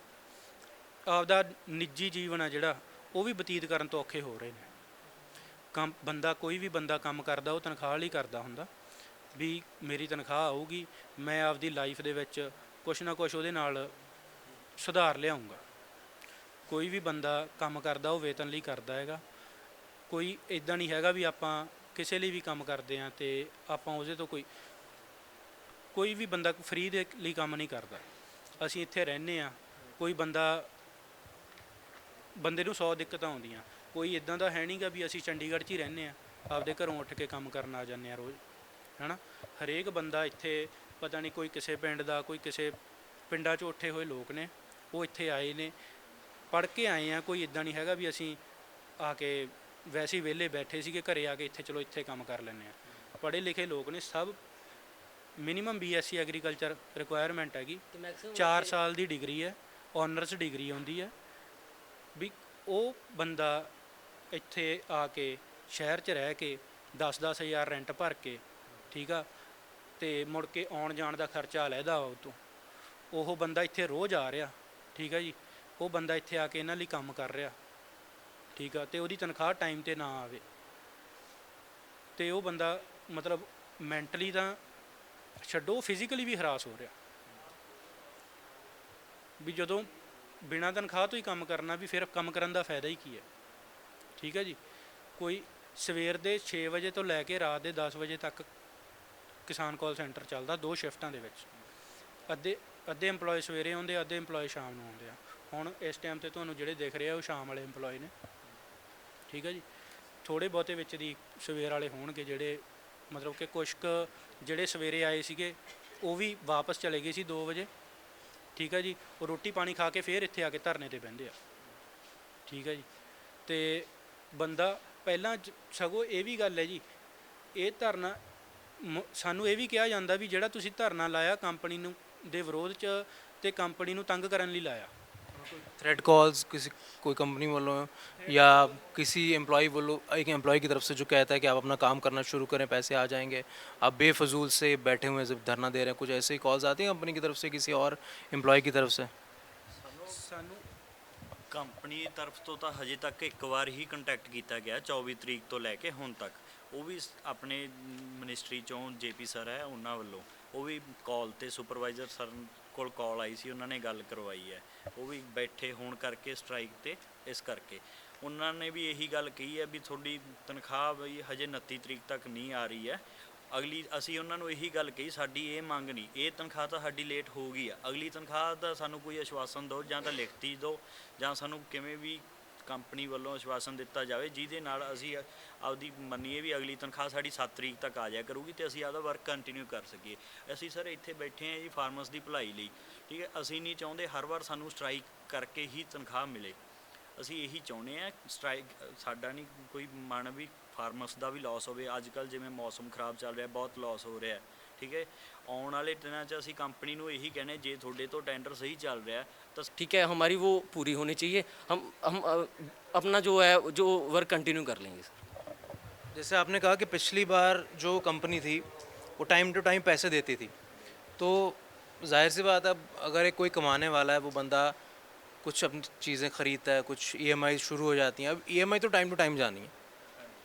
ਆਪਦਾ ਨਿੱਜੀ ਜੀਵਨ ਆ ਜਿਹੜਾ ਉਹ ਵੀ ਬਤੀਤ ਕਰਨ ਤੋਂ ਔਖੇ ਹੋ ਰਹੇ ਨੇ। ਕੋਈ ਵੀ ਬੰਦਾ ਕੰਮ ਕਰਦਾ ਉਹ ਤਨਖਾਹ ਲਈ ਕਰਦਾ ਹੁੰਦਾ ਵੀ ਮੇਰੀ ਤਨਖਾਹ ਆਊਗੀ, ਮੈਂ ਆਪਦੀ ਲਾਈਫ ਦੇ ਵਿੱਚ ਕੁਛ ਨਾ ਕੁਛ ਉਹਦੇ ਨਾਲ ਸੁਧਾਰ ਲਿਆਉਂਗਾ। ਕੋਈ ਵੀ ਬੰਦਾ ਕੰਮ ਕਰਦਾ ਉਹ ਵੇਤਨ ਲਈ ਕਰਦਾ ਹੈਗਾ। ਕੋਈ ਇੱਦਾਂ ਨਹੀਂ ਹੈਗਾ ਵੀ ਆਪਾਂ ਕਿਸੇ ਲਈ ਵੀ ਕੰਮ ਕਰਦੇ ਹਾਂ ਅਤੇ ਆਪਾਂ ਉਹਦੇ ਤੋਂ ਕੋਈ ਵੀ ਬੰਦਾ ਫ੍ਰੀ ਦੇ ਲਈ ਕੰਮ ਨਹੀਂ ਕਰਦਾ। ਅਸੀਂ ਇੱਥੇ ਰਹਿੰਦੇ ਹਾਂ, ਕੋਈ ਬੰਦੇ ਨੂੰ 100 ਦਿੱਕਤਾਂ ਆਉਂਦੀਆਂ। ਕੋਈ ਇੱਦਾਂ ਦਾ ਹੈ ਨਹੀਂ ਗਾ ਵੀ ਅਸੀਂ ਚੰਡੀਗੜ੍ਹ 'ਚ ਹੀ ਰਹਿੰਦੇ ਹਾਂ, ਆਪਦੇ ਘਰੋਂ ਉੱਠ ਕੇ ਕੰਮ ਕਰਨ ਆ ਜਾਂਦੇ ਹਾਂ ਰੋਜ਼, ਹੈ ਨਾ। ਹਰੇਕ ਬੰਦਾ ਇੱਥੇ ਪਤਾ ਨਹੀਂ ਕੋਈ ਕਿਸੇ ਪਿੰਡ ਦਾ, ਕੋਈ ਕਿਸੇ ਪਿੰਡਾਂ 'ਚੋਂ ਉੱਠੇ ਹੋਏ ਲੋਕ ਨੇ, ਉਹ ਇੱਥੇ ਆਏ ਨੇ, ਪੜ੍ਹ ਕੇ ਆਏ ਆ। ਕੋਈ ਇੱਦਾਂ ਨਹੀਂ ਹੈਗਾ ਵੀ ਅਸੀਂ ਆ ਕੇ ਵੈਸੇ ਹੀ ਵਿਹਲੇ ਬੈਠੇ ਸੀਗੇ ਘਰੇ ਆ ਕੇ ਇੱਥੇ ਚਲੋ ਇੱਥੇ ਕੰਮ ਕਰ ਲੈਂਦੇ ਹਾਂ। ਪੜ੍ਹੇ ਲਿਖੇ ਲੋਕ ਨੇ ਸਭ। ਮਿਨੀਮਮ BSc ਐਗਰੀਕਲਚਰ ਰਿਕੁਆਇਰਮੈਂਟ ਹੈਗੀ, 4 ਸਾਲ ਦੀ ਡਿਗਰੀ ਹੈ, ਔਨਰਸ ਡਿਗਰੀ ਆਉਂਦੀ ਹੈ ਵੀ ਉਹ ਬੰਦਾ ਇੱਥੇ ਆ ਕੇ ਸ਼ਹਿਰ 'ਚ ਰਹਿ ਕੇ 10-10 ਹਜ਼ਾਰ ਰੈਂਟ ਭਰ ਕੇ, ਠੀਕ ਆ, ਅਤੇ ਮੁੜ ਕੇ ਆਉਣ ਜਾਣ ਦਾ ਖਰਚਾ ਅਲੱਗਾ ਉਹ ਤੋਂ। ਉਹ ਬੰਦਾ ਇੱਥੇ ਰੋਜ਼ ਆ ਰਿਹਾ, ਠੀਕ ਆ ਜੀ, ਉਹ ਬੰਦਾ ਇੱਥੇ ਆ ਕੇ ਇਹਨਾਂ ਲਈ ਕੰਮ ਕਰ ਰਿਹਾ, ਠੀਕ ਆ, ਅਤੇ ਉਹਦੀ ਤਨਖਾਹ ਟਾਈਮ 'ਤੇ ਨਾ ਆਵੇ, ਅਤੇ ਉਹ ਬੰਦਾ ਮਤਲਬ ਮੈਂਟਲੀ ਤਾਂ ਛੱਡੋ, ਫਿਜ਼ੀਕਲੀ ਵੀ ਹਰਾਸ ਹੋ ਰਿਹਾ ਵੀ ਜਦੋਂ ਬਿਨਾਂ ਤਨਖਾਹ ਤੋਂ ਹੀ ਕੰਮ ਕਰਨਾ ਵੀ ਫਿਰ ਕੰਮ ਕਰਨ ਦਾ ਫਾਇਦਾ ਹੀ ਕੀ ਹੈ, ਠੀਕ ਹੈ ਜੀ। ਕੋਈ ਸਵੇਰ ਦੇ 6 ਵਜੇ ਤੋਂ ਲੈ ਕੇ ਰਾਤ ਦੇ 10 ਵਜੇ ਤੱਕ ਕਿਸਾਨ ਕਾਲ ਸੈਂਟਰ ਚੱਲਦਾ 2 ਸ਼ਿਫਟਾਂ ਦੇ ਵਿੱਚ। ਅੱਧੇ EMPLOYE ਸਵੇਰੇ ਆਉਂਦੇ ਆ, ਅੱਧੇ EMPLOYE ਸ਼ਾਮ ਨੂੰ ਆਉਂਦੇ ਆ। ਹੁਣ ਇਸ ਟਾਈਮ 'ਤੇ ਤੁਹਾਨੂੰ ਜਿਹੜੇ ਦਿਖ ਰਹੇ ਆ ਉਹ ਸ਼ਾਮ ਵਾਲੇ EMPLOYE ਨੇ, ਠੀਕ ਹੈ ਜੀ। ਥੋੜ੍ਹੇ ਬਹੁਤੇ ਵਿੱਚ ਦੀ ਸਵੇਰ ਵਾਲੇ ਹੋਣਗੇ ਜਿਹੜੇ ਮਤਲਬ ਕਿ ਕੁਛ ਕੁ ਜਿਹੜੇ ਸਵੇਰੇ ਆਏ ਸੀਗੇ ਉਹ ਵੀ ਵਾਪਸ ਚਲੇ ਗਏ ਸੀ 2 ਵਜੇ, ਠੀਕ ਹੈ ਜੀ। ਉਹ ਰੋਟੀ ਪਾਣੀ ਖਾ ਕੇ ਫਿਰ ਇੱਥੇ ਆ ਕੇ ਧਰਨੇ 'ਤੇ ਬਹਿੰਦੇ ਆ, ਠੀਕ ਹੈ ਜੀ। ਅਤੇ ਬੰਦਾ ਪਹਿਲਾਂ ਸਗੋਂ ਇਹ ਵੀ ਗੱਲ ਹੈ ਜੀ, ਇਹ ਧਰਨਾ ਸਾਨੂੰ ਇਹ ਵੀ ਕਿਹਾ ਜਾਂਦਾ ਵੀ ਜਿਹੜਾ ਤੁਸੀਂ ਧਰਨਾ ਲਾਇਆ ਕੰਪਨੀ ਨੂੰ ਦੇ ਵਿਰੋਧ 'ਚ ਅਤੇ ਕੰਪਨੀ ਨੂੰ ਤੰਗ ਕਰਨ ਲਈ ਲਾਇਆ। थ्रेड कॉल्स कोई कंपनी वालों या किसी एम्प्लॉय वालों, एक एम्प्लॉय की तरफ से जो कहता है कि आप अपना काम करना शुरू करें, पैसे आ जाएंगे, आप बेफजूल से बैठे हुए जब धरना दे रहे हैं, कुछ ऐसे ही कॉल्स आती हैं कंपनी की तरफ से किसी और एम्प्लॉय की तरफ से? ਸਾਨੂੰ ਕੰਪਨੀ ਦੀ ਤਰਫ ਤੋਂ ਤਾਂ ਹਜੇ ਤੱਕ ਇੱਕ ਵਾਰ ਹੀ ਕੰਟੈਕਟ ਕੀਤਾ ਗਿਆ 24 ਤਰੀਕ ਤੋਂ ਲੈ ਕੇ ਹੁਣ ਤੱਕ। ਉਹ ਵੀ ਆਪਣੇ ਮਿਨਿਸਟਰੀ 'ਚੋਂ JP ਸਰ ਹੈ ਉਹਨਾਂ ਵੱਲੋਂ, ਉਹ ਵੀ ਕਾਲ 'ਤੇ ਸੁਪਰਵਾਈਜ਼ਰ ਸਰ ਕੋਲ ਕਾਲ ਆਈ ਸੀ, ਉਹਨਾਂ ਨੇ ਗੱਲ ਕਰਵਾਈ ਹੈ। ਉਹ ਵੀ ਬੈਠੇ ਹੋਣ ਕਰਕੇ ਸਟ੍ਰਾਈਕ 'ਤੇ, ਇਸ ਕਰਕੇ ਉਹਨਾਂ ਨੇ ਵੀ ਇਹੀ ਗੱਲ ਕਹੀ ਹੈ ਵੀ ਤੁਹਾਡੀ ਤਨਖਾਹ ਬਈ ਹਜੇ 29 ਤਰੀਕ ਤੱਕ ਨਹੀਂ ਆ ਰਹੀ ਹੈ। ਅਗਲੀ ਅਸੀਂ ਉਹਨਾਂ ਨੂੰ ਇਹੀ ਗੱਲ ਕਹੀ, ਸਾਡੀ ਇਹ ਮੰਗ ਨਹੀਂ, ਇਹ ਤਨਖਾਹ ਤਾਂ ਸਾਡੀ ਲੇਟ ਹੋ ਗਈ ਆ, ਅਗਲੀ ਤਨਖਾਹ ਦਾ ਸਾਨੂੰ ਕੋਈ ਆਸ਼ਵਾਸਨ ਦਿਓ, ਜਾਂ ਤਾਂ ਲਿਖਤੀ ਦਿਓ, ਜਾਂ ਸਾਨੂੰ ਕਿਵੇਂ ਵੀ ਕੰਪਨੀ ਵੱਲੋਂ ਆਸ਼ਵਾਸਨ ਦਿੱਤਾ ਜਾਵੇ ਜਿਹਦੇ ਨਾਲ ਅਸੀਂ ਆਪਦੀ ਮੰਨੀਏ ਵੀ ਅਗਲੀ ਤਨਖਾਹ ਸਾਡੀ 7 ਤਰੀਕ ਤੱਕ ਆ ਜਾਇਆ ਕਰੂਗੀ ਅਤੇ ਅਸੀਂ ਆਪਦਾ ਵਰਕ ਕੰਟੀਨਿਊ ਕਰ ਸਕੀਏ। ਅਸੀਂ ਸਰ ਇੱਥੇ ਬੈਠੇ ਹਾਂ ਜੀ ਫਾਰਮਰਸ ਦੀ ਭਲਾਈ ਲਈ, ਠੀਕ ਹੈ। ਅਸੀਂ ਨਹੀਂ ਚਾਹੁੰਦੇ ਹਰ ਵਾਰ ਸਾਨੂੰ ਸਟ੍ਰਾਈਕ ਕਰਕੇ ਹੀ ਤਨਖਾਹ ਮਿਲੇ। ਅਸੀਂ ਇਹੀ ਚਾਹੁੰਦੇ ਹਾਂ ਸਟ੍ਰਾਈਕ ਸਾਡਾ ਨਹੀਂ ਕੋਈ ਮਨ ਵੀ ਫਾਰਮਰਸ ਦਾ ਵੀ ਲਾਸ ਹੋਵੇ। ਅੱਜ ਕੱਲ੍ਹ ਜਿਵੇਂ ਮੌਸਮ ਖਰਾਬ ਚੱਲ ਰਿਹਾ, ਬਹੁਤ ਲਾਸ ਹੋ ਰਿਹਾ, ਠੀਕ ਹੈ। ਆਉਣ ਵਾਲੇ ਦਿਨਾਂ 'ਚ ਅਸੀਂ ਕੰਪਨੀ ਨੂੰ ਇਹੀ ਕਹਿੰਦੇ ਜੇ ਤੁਹਾਡੇ ਤੋਂ ਟੈਂਡਰ ਸਹੀ ਚੱਲ ਰਿਹਾ ਤਾਂ ठीक है, हमारी वो पूरी होनी चाहिए। हम अपना जो है जो वर्क कंटिन्यू कर लेंगे सर। जैसे आपने कहा कि पिछली बार जो कंपनी थी वो टाइम टू टाइम पैसे देती थी, तो जाहिर सी बात है अगर एक कोई कमाने वाला है वो बंदा कुछ अपनी चीज़ें ख़रीदता है, कुछ EMI शुरू हो जाती हैं। अब EMI तो टाइम टू टाइम जानी है,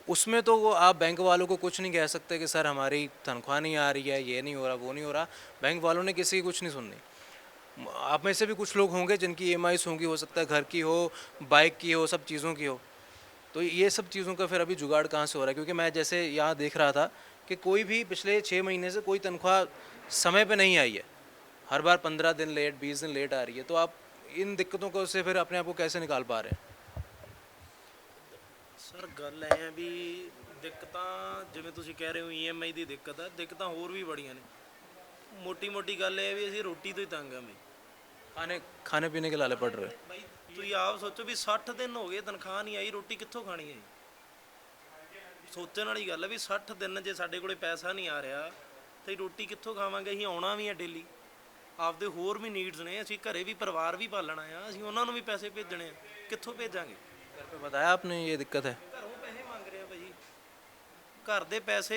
उसमें तो वो आप बैंक वालों को कुछ नहीं कह सकते कि सर हमारी तनख्वाह नहीं आ रही है, ये नहीं हो रहा, वो नहीं हो रहा। बैंक वालों ने किसी की कुछ नहीं सुननी। आप में से भी कुछ लोग होंगे जिनकी EMIs होंगी, हो सकता है घर की हो, बाइक की हो, सब चीज़ों की हो। तो ये सब चीज़ों का फिर अभी जुगाड़ कहाँ से हो रहा है? क्योंकि मैं जैसे यहाँ देख रहा था कि कोई भी पिछले 6 महीने से कोई तनख्वाह समय पे नहीं आई है, हर बार 15 दिन लेट, 20 दिन लेट आ रही है। तो आप इन दिक्कतों को से फिर अपने आप को कैसे निकाल पा रहे हैं? ਸਰ ਗੱਲ ਐ ਵੀ ਦਿੱਕਤਾਂ ਜਿਵੇਂ ਤੁਸੀਂ ਕਹਿ ਰਹੇ ਹੋ EMI ਦੀ ਦਿੱਕਤ ਆ, ਦਿੱਕਤਾਂ ਹੋਰ ਵੀ ਬੜੀਆਂ ਨੇ। ਮੋਟੀ ਮੋਟੀ ਗੱਲ ਇਹ ਵੀ ਅਸੀਂ ਰੋਟੀ ਤੋਂ ਹੀ ਤੰਗ ਆ ਬਈ। खाने पीने के लाले पड़ रहे हैं। ਬਾਈ ਤੁਸੀਂ ਆਪ ਸੋਚੋ ਵੀ 60 ਦਿਨ ਹੋ ਗਏ ਤਨਖਾਹ ਨਹੀਂ ਆਈ, ਰੋਟੀ ਕਿੱਥੋਂ ਖਾਣੀ ਹੈ ਜੀ? ਸੋਚਣ ਵਾਲੀ ਗੱਲ ਹੈ ਵੀ 60 ਦਿਨ ਜੇ ਸਾਡੇ ਕੋਲੇ ਪੈਸਾ ਨਹੀਂ ਆ ਰਿਹਾ ਤੇ ਰੋਟੀ ਕਿੱਥੋਂ ਖਾਵਾਂਗੇ? ਅਸੀਂ ਆਉਣਾ ਵੀ ਆ ਡੇਲੀ, ਆਪਦੇ ਹੋਰ ਵੀ ਨੀਡਸ ਨੇ, ਅਸੀਂ ਘਰੇ ਵੀ ਪਰਿਵਾਰ ਵੀ ਪਾਲਣਾ ਆ, ਅਸੀਂ ਉਹਨਾਂ ਨੂੰ ਵੀ ਪੈਸੇ ਭੇਜਣੇ ਆ, ਕਿੱਥੋਂ ਭੇਜਾਂਗੇ? घर पे बताया आपने ये दिक्कत है? ਘਰੋਂ ਪੈਸੇ ਮੰਗ ਰਹੇ ਆ ਭਾਜੀ, ਘਰ ਦੇ ਪੈਸੇ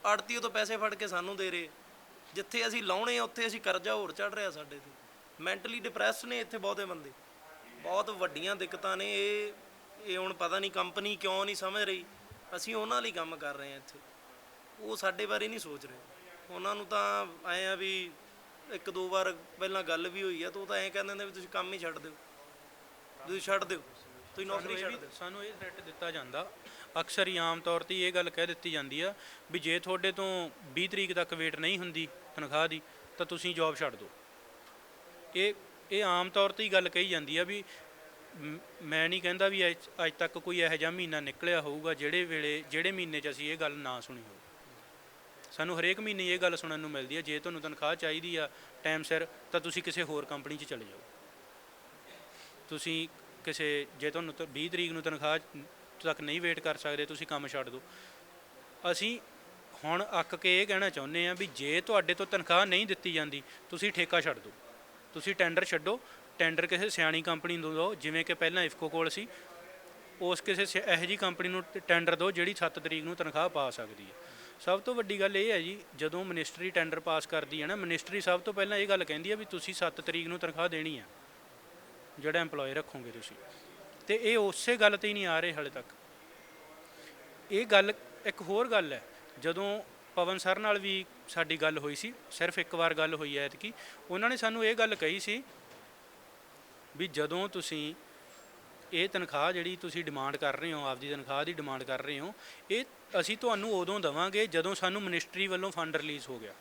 ਆੜਤੀਓ ਤੋਂ ਪੈਸੇ ਫੜ ਕੇ ਸਾਨੂੰ ਦੇ ਰਹੇ, ਜਿੱਥੇ ਅਸੀਂ ਲਾਉਣੇ ਆ ਉੱਥੇ ਅਸੀਂ ਕਰਜ਼ਾ ਹੋਰ ਚੜ ਰਿਹਾ ਸਾਡੇ ਤੇ। ਮੈਂਟਲੀ ਡਿਪਰੈਸ ਨੇ ਇੱਥੇ ਬਹੁਤੇ ਬੰਦੇ, ਬਹੁਤ ਵੱਡੀਆਂ ਦਿੱਕਤਾਂ ਨੇ। ਇਹ ਹੁਣ ਪਤਾ ਨਹੀਂ ਕੰਪਨੀ ਕਿਉਂ ਨਹੀਂ ਸਮਝ ਰਹੀ, ਅਸੀਂ ਉਹਨਾਂ ਲਈ ਕੰਮ ਕਰ ਰਹੇ ਆ ਇੱਥੇ, ਉਹ ਸਾਡੇ ਬਾਰੇ ਨਹੀਂ ਸੋਚ ਰਹੇ। ਉਹਨਾਂ ਨੂੰ ਤਾਂ ਐਂ ਆ ਵੀ ਇੱਕ ਦੋ ਵਾਰ ਪਹਿਲਾਂ ਗੱਲ ਵੀ ਹੋਈ ਆ ਤਾਂ ਉਹ ਤਾਂ ਐਂ ਕਹਿੰਦੇ ਨੇ ਵੀ ਤੁਸੀਂ ਕੰਮ ਹੀ ਛੱਡ ਦਿਓ, ਤੁਸੀਂ ਛੱਡ ਦਿਓ, ਤੁਸੀਂ ਨੌਕਰੀ ਛੱਡ ਦਿਓ। ਸਾਨੂੰ ਇਹ ਥ੍ਰੈਟ ਦਿੱਤਾ ਜਾਂਦਾ, ਅਕਸਰ ਹੀ ਆਮ ਤੌਰ ਤੇ ਇਹ ਗੱਲ ਕਹਿ ਦਿੱਤੀ ਜਾਂਦੀ ਆ ਵੀ ਜੇ ਤੁਹਾਡੇ ਤੋਂ 20 ਤਰੀਕ ਤੱਕ ਵੇਟ ਨਹੀਂ ਹੁੰਦੀ ਤਨਖਾਹ ਦੀ ਤਾਂ ਤੁਸੀਂ ਜੌਬ ਛੱਡ ਦਿਓ। ਇਹ ਆਮ ਤੌਰ ਤੇ ਹੀ ਗੱਲ ਕਹੀ ਜਾਂਦੀ ਆ ਵੀ ਮੈਂ ਨਹੀਂ ਕਹਿੰਦਾ ਵੀ ਅੱਜ ਤੱਕ ਕੋਈ ਇਹੋ ਜਿਹਾ ਮਹੀਨਾ ਨਿਕਲਿਆ ਹੋਊਗਾ ਜਿਹੜੇ ਮਹੀਨੇ 'ਚ ਅਸੀਂ ਇਹ ਗੱਲ ਨਾ ਸੁਣੀ ਹੋਵੇ। ਸਾਨੂੰ ਹਰੇਕ ਮਹੀਨੇ ਇਹ ਗੱਲ ਸੁਣਨ ਨੂੰ ਮਿਲਦੀ ਹੈ, ਜੇ ਤੁਹਾਨੂੰ ਤਨਖਾਹ ਚਾਹੀਦੀ ਆ ਟਾਈਮ ਸਿਰ ਤਾਂ ਤੁਸੀਂ ਕਿਸੇ ਹੋਰ ਕੰਪਨੀ 'ਚ ਚਲੇ ਜਾਓ। ਤੁਸੀਂ ਜੇ ਤੁਹਾਨੂੰ 20 ਤਰੀਕ ਨੂੰ ਤਨਖਾਹ ਤੱਕ ਨਹੀਂ ਵੇਟ ਕਰ ਸਕਦੇ, ਤੁਸੀਂ ਕੰਮ ਛੱਡ ਦਿਓ। ਅਸੀਂ ਹੁਣ ਅੱਕ ਕੇ ਇਹ ਕਹਿਣਾ ਚਾਹੁੰਦੇ ਹਾਂ ਵੀ ਜੇ ਤੁਹਾਡੇ ਤੋਂ ਤਨਖਾਹ ਨਹੀਂ ਦਿੱਤੀ ਜਾਂਦੀ ਤੁਸੀਂ ਠੇਕਾ ਛੱਡ ਦਿਓ, ਤੁਸੀਂ ਟੈਂਡਰ ਛੱਡੋ, ਟੈਂਡਰ ਕਿਸੇ ਸਿਆਣੀ ਕੰਪਨੀ ਨੂੰ ਦਿਓ, ਜਿਵੇਂ ਕਿ ਪਹਿਲਾਂ ਇਫਕੋ ਕੋਲ ਸੀ, ਉਸ ਕਿਸੇ ਇਹੋ ਜਿਹੀ ਕੰਪਨੀ ਨੂੰ ਟੈਂਡਰ ਦਿਓ ਜਿਹੜੀ 7 ਤਰੀਕ ਨੂੰ ਤਨਖਾਹ ਪਾ ਸਕਦੀ ਹੈ। ਸਭ ਤੋਂ ਵੱਡੀ ਗੱਲ ਇਹ ਹੈ ਜੀ, ਜਦੋਂ ਮਿਨਿਸਟਰੀ ਟੈਂਡਰ ਪਾਸ ਕਰਦੀ ਹੈ ਨਾ, ਮਿਨਿਸਟਰੀ ਸਭ ਤੋਂ ਪਹਿਲਾਂ ਇਹ ਗੱਲ ਕਹਿੰਦੀ ਹੈ ਵੀ ਤੁਸੀਂ 7 ਤਰੀਕ ਨੂੰ ਤਨਖਾਹ ਦੇਣੀ ਹੈ ਜਿਹੜਾ EMPLOYE ਰੱਖੋਗੇ ਤੁਸੀਂ, ਤੇ ਇਹ ਉਸੇ ਗੱਲ 'ਤੇ ਹੀ ਨਹੀਂ ਆ ਰਹੇ ਹਾਲੇ ਤੱਕ। ਇਹ ਗੱਲ ਇੱਕ ਹੋਰ ਗੱਲ ਹੈ, ਜਦੋਂ ਪਵਨ ਸਰ ਨਾਲ ਵੀ ਸਾਡੀ ਗੱਲ ਹੋਈ ਸੀ, ਸਿਰਫ ਇੱਕ ਵਾਰ ਗੱਲ ਹੋਈ ਹੈ ਐਤਕੀ, ਉਹਨਾਂ ਨੇ ਸਾਨੂੰ ਇਹ ਗੱਲ ਕਹੀ ਸੀ ਵੀ ਜਦੋਂ ਤੁਸੀਂ ਇਹ ਤਨਖਾਹ ਜਿਹੜੀ ਤੁਸੀਂ ਡਿਮਾਂਡ ਕਰ ਰਹੇ ਹੋ, ਆਪਦੀ ਤਨਖਾਹ ਦੀ ਡਿਮਾਂਡ ਕਰ ਰਹੇ ਹੋ, ਇਹ ਅਸੀਂ ਤੁਹਾਨੂੰ ਉਦੋਂ ਦੇਵਾਂਗੇ ਜਦੋਂ ਸਾਨੂੰ ਮਿਨਿਸਟਰੀ ਵੱਲੋਂ ਫੰਡ ਰਿਲੀਜ਼ ਹੋ ਗਿਆ।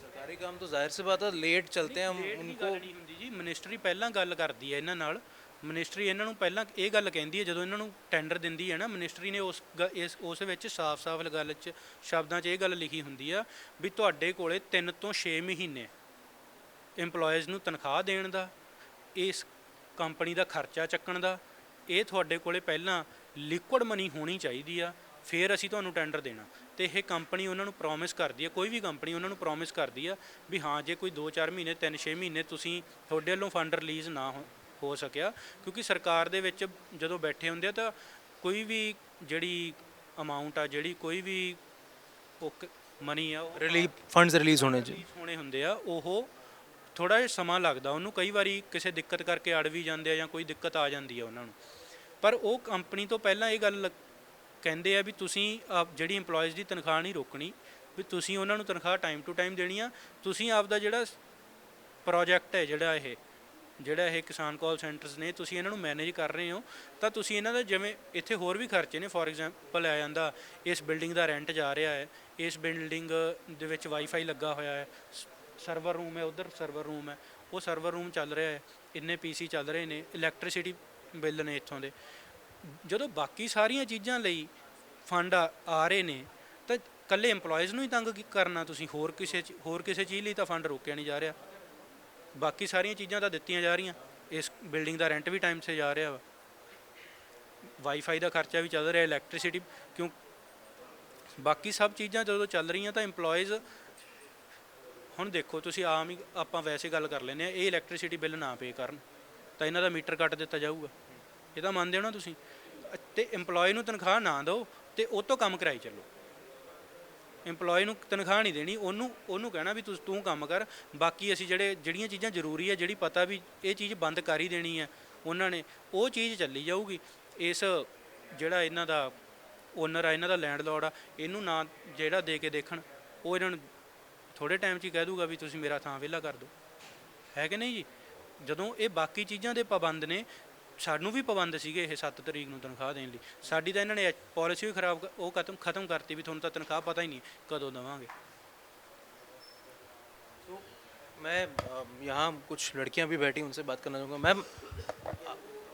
सरकारी काम तो जाहिर सी बात है लेट चलते हैं हम ਉनको ਨਹੀਂ ਹੁੰਦੀ ਜੀ, ਮਿਨਿਸਟਰੀ ਪਹਿਲਾਂ ਗੱਲ ਕਰਦੀ ਹੈ ਇਹਨਾਂ ਨਾਲ, ਮਿਨਿਸਟਰੀ ਇਹਨਾਂ ਨੂੰ ਪਹਿਲਾਂ ਇਹ ਗੱਲ ਕਹਿੰਦੀ ਹੈ ਜਦੋਂ ਇਹਨਾਂ ਨੂੰ ਟੈਂਡਰ ਦਿੰਦੀ ਹੈ ਨਾ, ਮਿਨਿਸਟਰੀ ਨੇ ਉਸ ਵਿੱਚ ਸਾਫ਼-ਸਾਫ਼ ਗੱਲ 'ਚ ਸ਼ਬਦਾਂ 'ਚ ਇਹ ਗੱਲ ਲਿਖੀ ਹੁੰਦੀ ਆ ਵੀ ਤੁਹਾਡੇ ਕੋਲੇ 3 ਤੋਂ 6 ਮਹੀਨੇ EMPLOYEES ਨੂੰ ਤਨਖਾਹ ਦੇਣ ਦਾ, ਇਸ ਕੰਪਨੀ ਦਾ ਖਰਚਾ ਚੱਕਣ ਦਾ, ਇਹ ਤੁਹਾਡੇ ਕੋਲੇ ਪਹਿਲਾਂ ਲਿਕੁਇਡ ਮਨੀ ਹੋਣੀ ਚਾਹੀਦੀ ਆ, ਫਿਰ ਅਸੀਂ ਤੁਹਾਨੂੰ ਟੈਂਡਰ ਦੇਣਾ। ਤੇ ਇਹ ਕੰਪਨੀ ਉਹਨਾਂ ਨੂੰ ਪ੍ਰੋਮਿਸ ਕਰਦੀ ਹੈ, ਕੋਈ ਵੀ ਕੰਪਨੀ ਉਹਨਾਂ ਨੂੰ ਪ੍ਰੋਮਿਸ ਕਰਦੀ ਆ ਵੀ ਹਾਂ ਜੇ ਕੋਈ 2-4 ਮਹੀਨੇ 3-6 ਮਹੀਨੇ ਤੁਸੀਂ ਤੁਹਾਡੇ ਵੱਲੋਂ ਫੰਡ ਰਿਲੀਜ਼ ਨਾ ਹੋ ਸਕਿਆ, ਕਿਉਂਕਿ ਸਰਕਾਰ ਦੇ ਵਿੱਚ ਜਦੋਂ ਬੈਠੇ ਹੁੰਦੇ ਆ ਤਾਂ ਕੋਈ ਵੀ ਜਿਹੜੀ ਅਮਾਊਂਟ ਆ, ਜਿਹੜੀ ਕੋਈ ਵੀ ਮਨੀ ਆ, रिलीफ फंड्स रिलीज होने चाहिए। ਹੋਣੇ ਹੁੰਦੇ ਆ, ਉਹ ਥੋੜਾ ਜਿਹਾ ਸਮਾਂ ਲੱਗਦਾ ਉਹਨੂੰ, ਕਈ ਵਾਰੀ ਕਿਸੇ ਦਿੱਕਤ ਕਰਕੇ ਅੜ ਵੀ ਜਾਂਦੇ ਆ ਜਾਂ ਕੋਈ ਦਿੱਕਤ ਆ ਜਾਂਦੀ ਆ ਉਹਨਾਂ ਨੂੰ, ਪਰ ਉਹ ਕੰਪਨੀ ਤੋਂ ਪਹਿਲਾਂ ਇਹ ਗੱਲ ਕਹਿੰਦੇ ਆ ਵੀ ਤੁਸੀਂ ਜਿਹੜੀ EMPLOYEES ਦੀ ਤਨਖਾਹ ਨਹੀਂ ਰੋਕਣੀ, ਵੀ ਤੁਸੀਂ ਉਹਨਾਂ ਨੂੰ ਤਨਖਾਹ ਟਾਈਮ ਟੂ ਟਾਈਮ ਦੇਣੀ ਆ। ਤੁਸੀਂ ਆਪਦਾ ਜਿਹੜਾ ਪ੍ਰੋਜੈਕਟ ਹੈ, ਜਿਹੜਾ ਇਹ ਕਿਸਾਨ ਕਾਲ ਸੈਂਟਰਸ ਨੇ, ਤੁਸੀਂ ਇਹਨਾਂ ਨੂੰ ਮੈਨੇਜ ਕਰ ਰਹੇ ਹੋ ਤਾਂ ਤੁਸੀਂ ਇਹਨਾਂ ਦਾ, ਜਿਵੇਂ ਇੱਥੇ ਹੋਰ ਵੀ ਖਰਚੇ ਨੇ, ਫੋਰ ਐਗਜ਼ਾਮਪਲ ਆ ਜਾਂਦਾ ਇਸ ਬਿਲਡਿੰਗ ਦਾ ਰੈਂਟ ਜਾ ਰਿਹਾ ਹੈ, ਇਸ ਬਿਲਡਿੰਗ ਦੇ ਵਿੱਚ ਵਾਈਫਾਈ ਲੱਗਾ ਹੋਇਆ ਹੈ, ਸਰਵਰ ਰੂਮ ਹੈ, ਉੱਧਰ ਸਰਵਰ ਰੂਮ ਹੈ, ਉਹ ਸਰਵਰ ਰੂਮ ਚੱਲ ਰਿਹਾ ਹੈ, ਇੰਨੇ PC ਚੱਲ ਰਹੇ ਨੇ, ਇਲੈਕਟ੍ਰਿਸਿਟੀ ਬਿੱਲ ਨੇ ਇੱਥੋਂ ਦੇ। ਜਦੋਂ ਬਾਕੀ ਸਾਰੀਆਂ ਚੀਜ਼ਾਂ ਲਈ ਫੰਡ ਆ ਰਹੇ ਨੇ ਤਾਂ ਇਕੱਲੇ EMPLOYEES ਨੂੰ ਹੀ ਤੰਗ ਕਰਨਾ ਤੁਸੀਂ, ਹੋਰ ਕਿਸੇ ਚੀਜ਼ ਲਈ ਤਾਂ ਫੰਡ ਰੋਕਿਆ ਨਹੀਂ ਜਾ ਰਿਹਾ। ਬਾਕੀ ਸਾਰੀਆਂ ਚੀਜ਼ਾਂ ਤਾਂ ਦਿੱਤੀਆਂ ਜਾ ਰਹੀਆਂ, ਇਸ ਬਿਲਡਿੰਗ ਦਾ ਰੈਂਟ ਵੀ ਟਾਈਮ 'ਤੇ ਜਾ ਰਿਹਾ ਵਾ, ਵਾਈਫਾਈ ਦਾ ਖਰਚਾ ਵੀ ਚੱਲ ਰਿਹਾ, ਇਲੈਕਟ੍ਰਿਸਿਟੀ, ਕਿਉਂ ਬਾਕੀ ਸਭ ਚੀਜ਼ਾਂ ਜਦੋਂ ਚੱਲ ਰਹੀਆਂ ਤਾਂ EMPLOYEES, ਹੁਣ ਦੇਖੋ ਤੁਸੀਂ ਆਮ ਹੀ ਆਪਾਂ ਵੈਸੇ ਗੱਲ ਕਰ ਲੈਂਦੇ ਆ, ਇਹ ਇਲੈਕਟ੍ਰਿਸਿਟੀ ਬਿੱਲ ਨਾ ਪੇ ਕਰਨ ਤਾਂ ਇਹਨਾਂ ਦਾ ਮੀਟਰ ਕੱਟ ਦਿੱਤਾ ਜਾਊਗਾ, ਇਹ ਤਾਂ ਮੰਨਦੇ ਹੋ ਨਾ ਤੁਸੀਂ। ਤੇ EMPLOYEE ਨੂੰ ਤਨਖਾਹ ਨਾ ਦਿਓ ਤੇ ਉਹ ਤੋਂ ਕੰਮ ਕਰਾਈ ਚੱਲੋ। EMPLOYEE ਨੂੰ ਤਨਖਾਹ ਨਹੀਂ ਦੇਣੀ, ਉਹਨੂੰ ਕਹਿਣਾ ਵੀ ਤੂੰ ਕੰਮ ਕਰ, ਬਾਕੀ ਅਸੀਂ ਜਿਹੜੀਆਂ ਚੀਜ਼ਾਂ ਜ਼ਰੂਰੀ ਹੈ, ਜਿਹੜੀ ਪਤਾ ਵੀ ਇਹ ਚੀਜ਼ ਬੰਦ ਕਰ ਹੀ ਦੇਣੀ ਹੈ ਉਹਨਾਂ ਨੇ, ਉਹ ਚੀਜ਼ ਚੱਲੀ ਜਾਊਗੀ। ਇਸ ਜਿਹੜਾ ਇਹਨਾਂ ਦਾ ਓਨਰ ਆ, ਇਹਨਾਂ ਦਾ ਲੈਂਡਲੋਰਡ ਆ, ਇਹਨੂੰ ਨਾ ਜਿਹੜਾ ਦੇ ਕੇ ਦੇਖਣ, ਉਹ ਇਹਨਾਂ ਨੂੰ ਥੋੜ੍ਹੇ ਟਾਈਮ 'ਚ ਹੀ ਕਹਿ ਦੂਗਾ ਵੀ ਤੁਸੀਂ ਮੇਰਾ ਥਾਂ ਵਿਹਲਾ ਕਰ ਦਿਓ, ਹੈ ਕਿ ਨਹੀਂ ਜੀ। ਜਦੋਂ ਇਹ ਬਾਕੀ ਚੀਜ਼ਾਂ ਦੇ ਪਾਬੰਦ ਨੇ, ਸਾਨੂੰ ਵੀ ਪਾਬੰਦ ਸੀਗੇ ਇਹ 7 ਤਰੀਕ ਨੂੰ ਤਨਖਾਹ ਦੇਣ ਲਈ, ਸਾਡੀ ਤਾਂ ਇਹਨਾਂ ਨੇ ਪਾਲਿਸੀ ਵੀ ਖਰਾਬ ਖਤਮ ਕਰਤੀ ਵੀ ਤੁਹਾਨੂੰ ਤਾਂ ਤਨਖਾਹ ਪਤਾ ਹੀ ਨਹੀਂ ਕਦੋਂ ਦੇਵਾਂਗੇ। तो मैं यहाँ कुछ लड़कियाँ भी बैठी, उनसे बात करना चाहूँगा। मैम,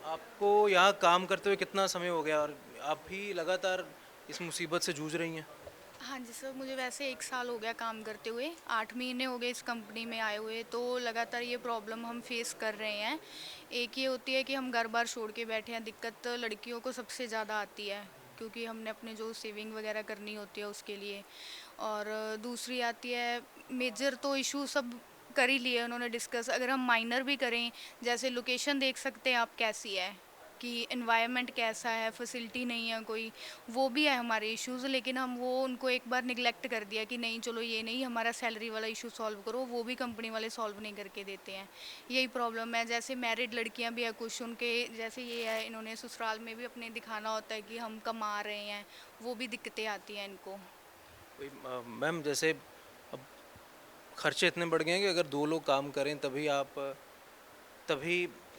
आपको यहाँ काम करते हुए कितना समय हो गया और आप भी लगातार इस मुसीबत से जूझ रही हैं? हाँ जी सर, मुझे वैसे 1 साल हो गया काम करते हुए, 8 महीने हो गए इस कंपनी में आए हुए, तो लगातार ये प्रॉब्लम हम फेस कर रहे हैं। एक ये होती है कि हम घर बार छोड़ के बैठे हैं, दिक्कत लड़कियों को सबसे ज़्यादा आती है क्योंकि हमने अपने जो सेविंग वगैरह करनी होती है उसके लिए। और दूसरी आती है मेजर, तो इशू सब कर ही लिए उन्होंने डिस्कस। अगर हम माइनर भी करें, जैसे लोकेशन देख सकते हैं आप कैसी है, कि एनवायरनमेंट कैसा है, फैसिलिटी नहीं है कोई, वो भी है हमारे इश्यूज़। लेकिन हम वो उनको एक बार निगलेक्ट कर दिया कि नहीं चलो ये नहीं, हमारा सैलरी वाला इशू सॉल्व करो, वो भी कंपनी वाले सॉल्व नहीं करके देते हैं। यही प्रॉब्लम है। जैसे मैरिड लड़कियां भी है कुछ, उनके जैसे ये है, इन्होंने ससुराल में भी अपने दिखाना होता है कि हम कमा रहे हैं, वो भी दिक्कतें आती हैं इनको। मैम जैसे अब खर्चे इतने बढ़ गए हैं कि अगर दो लोग काम करें तभी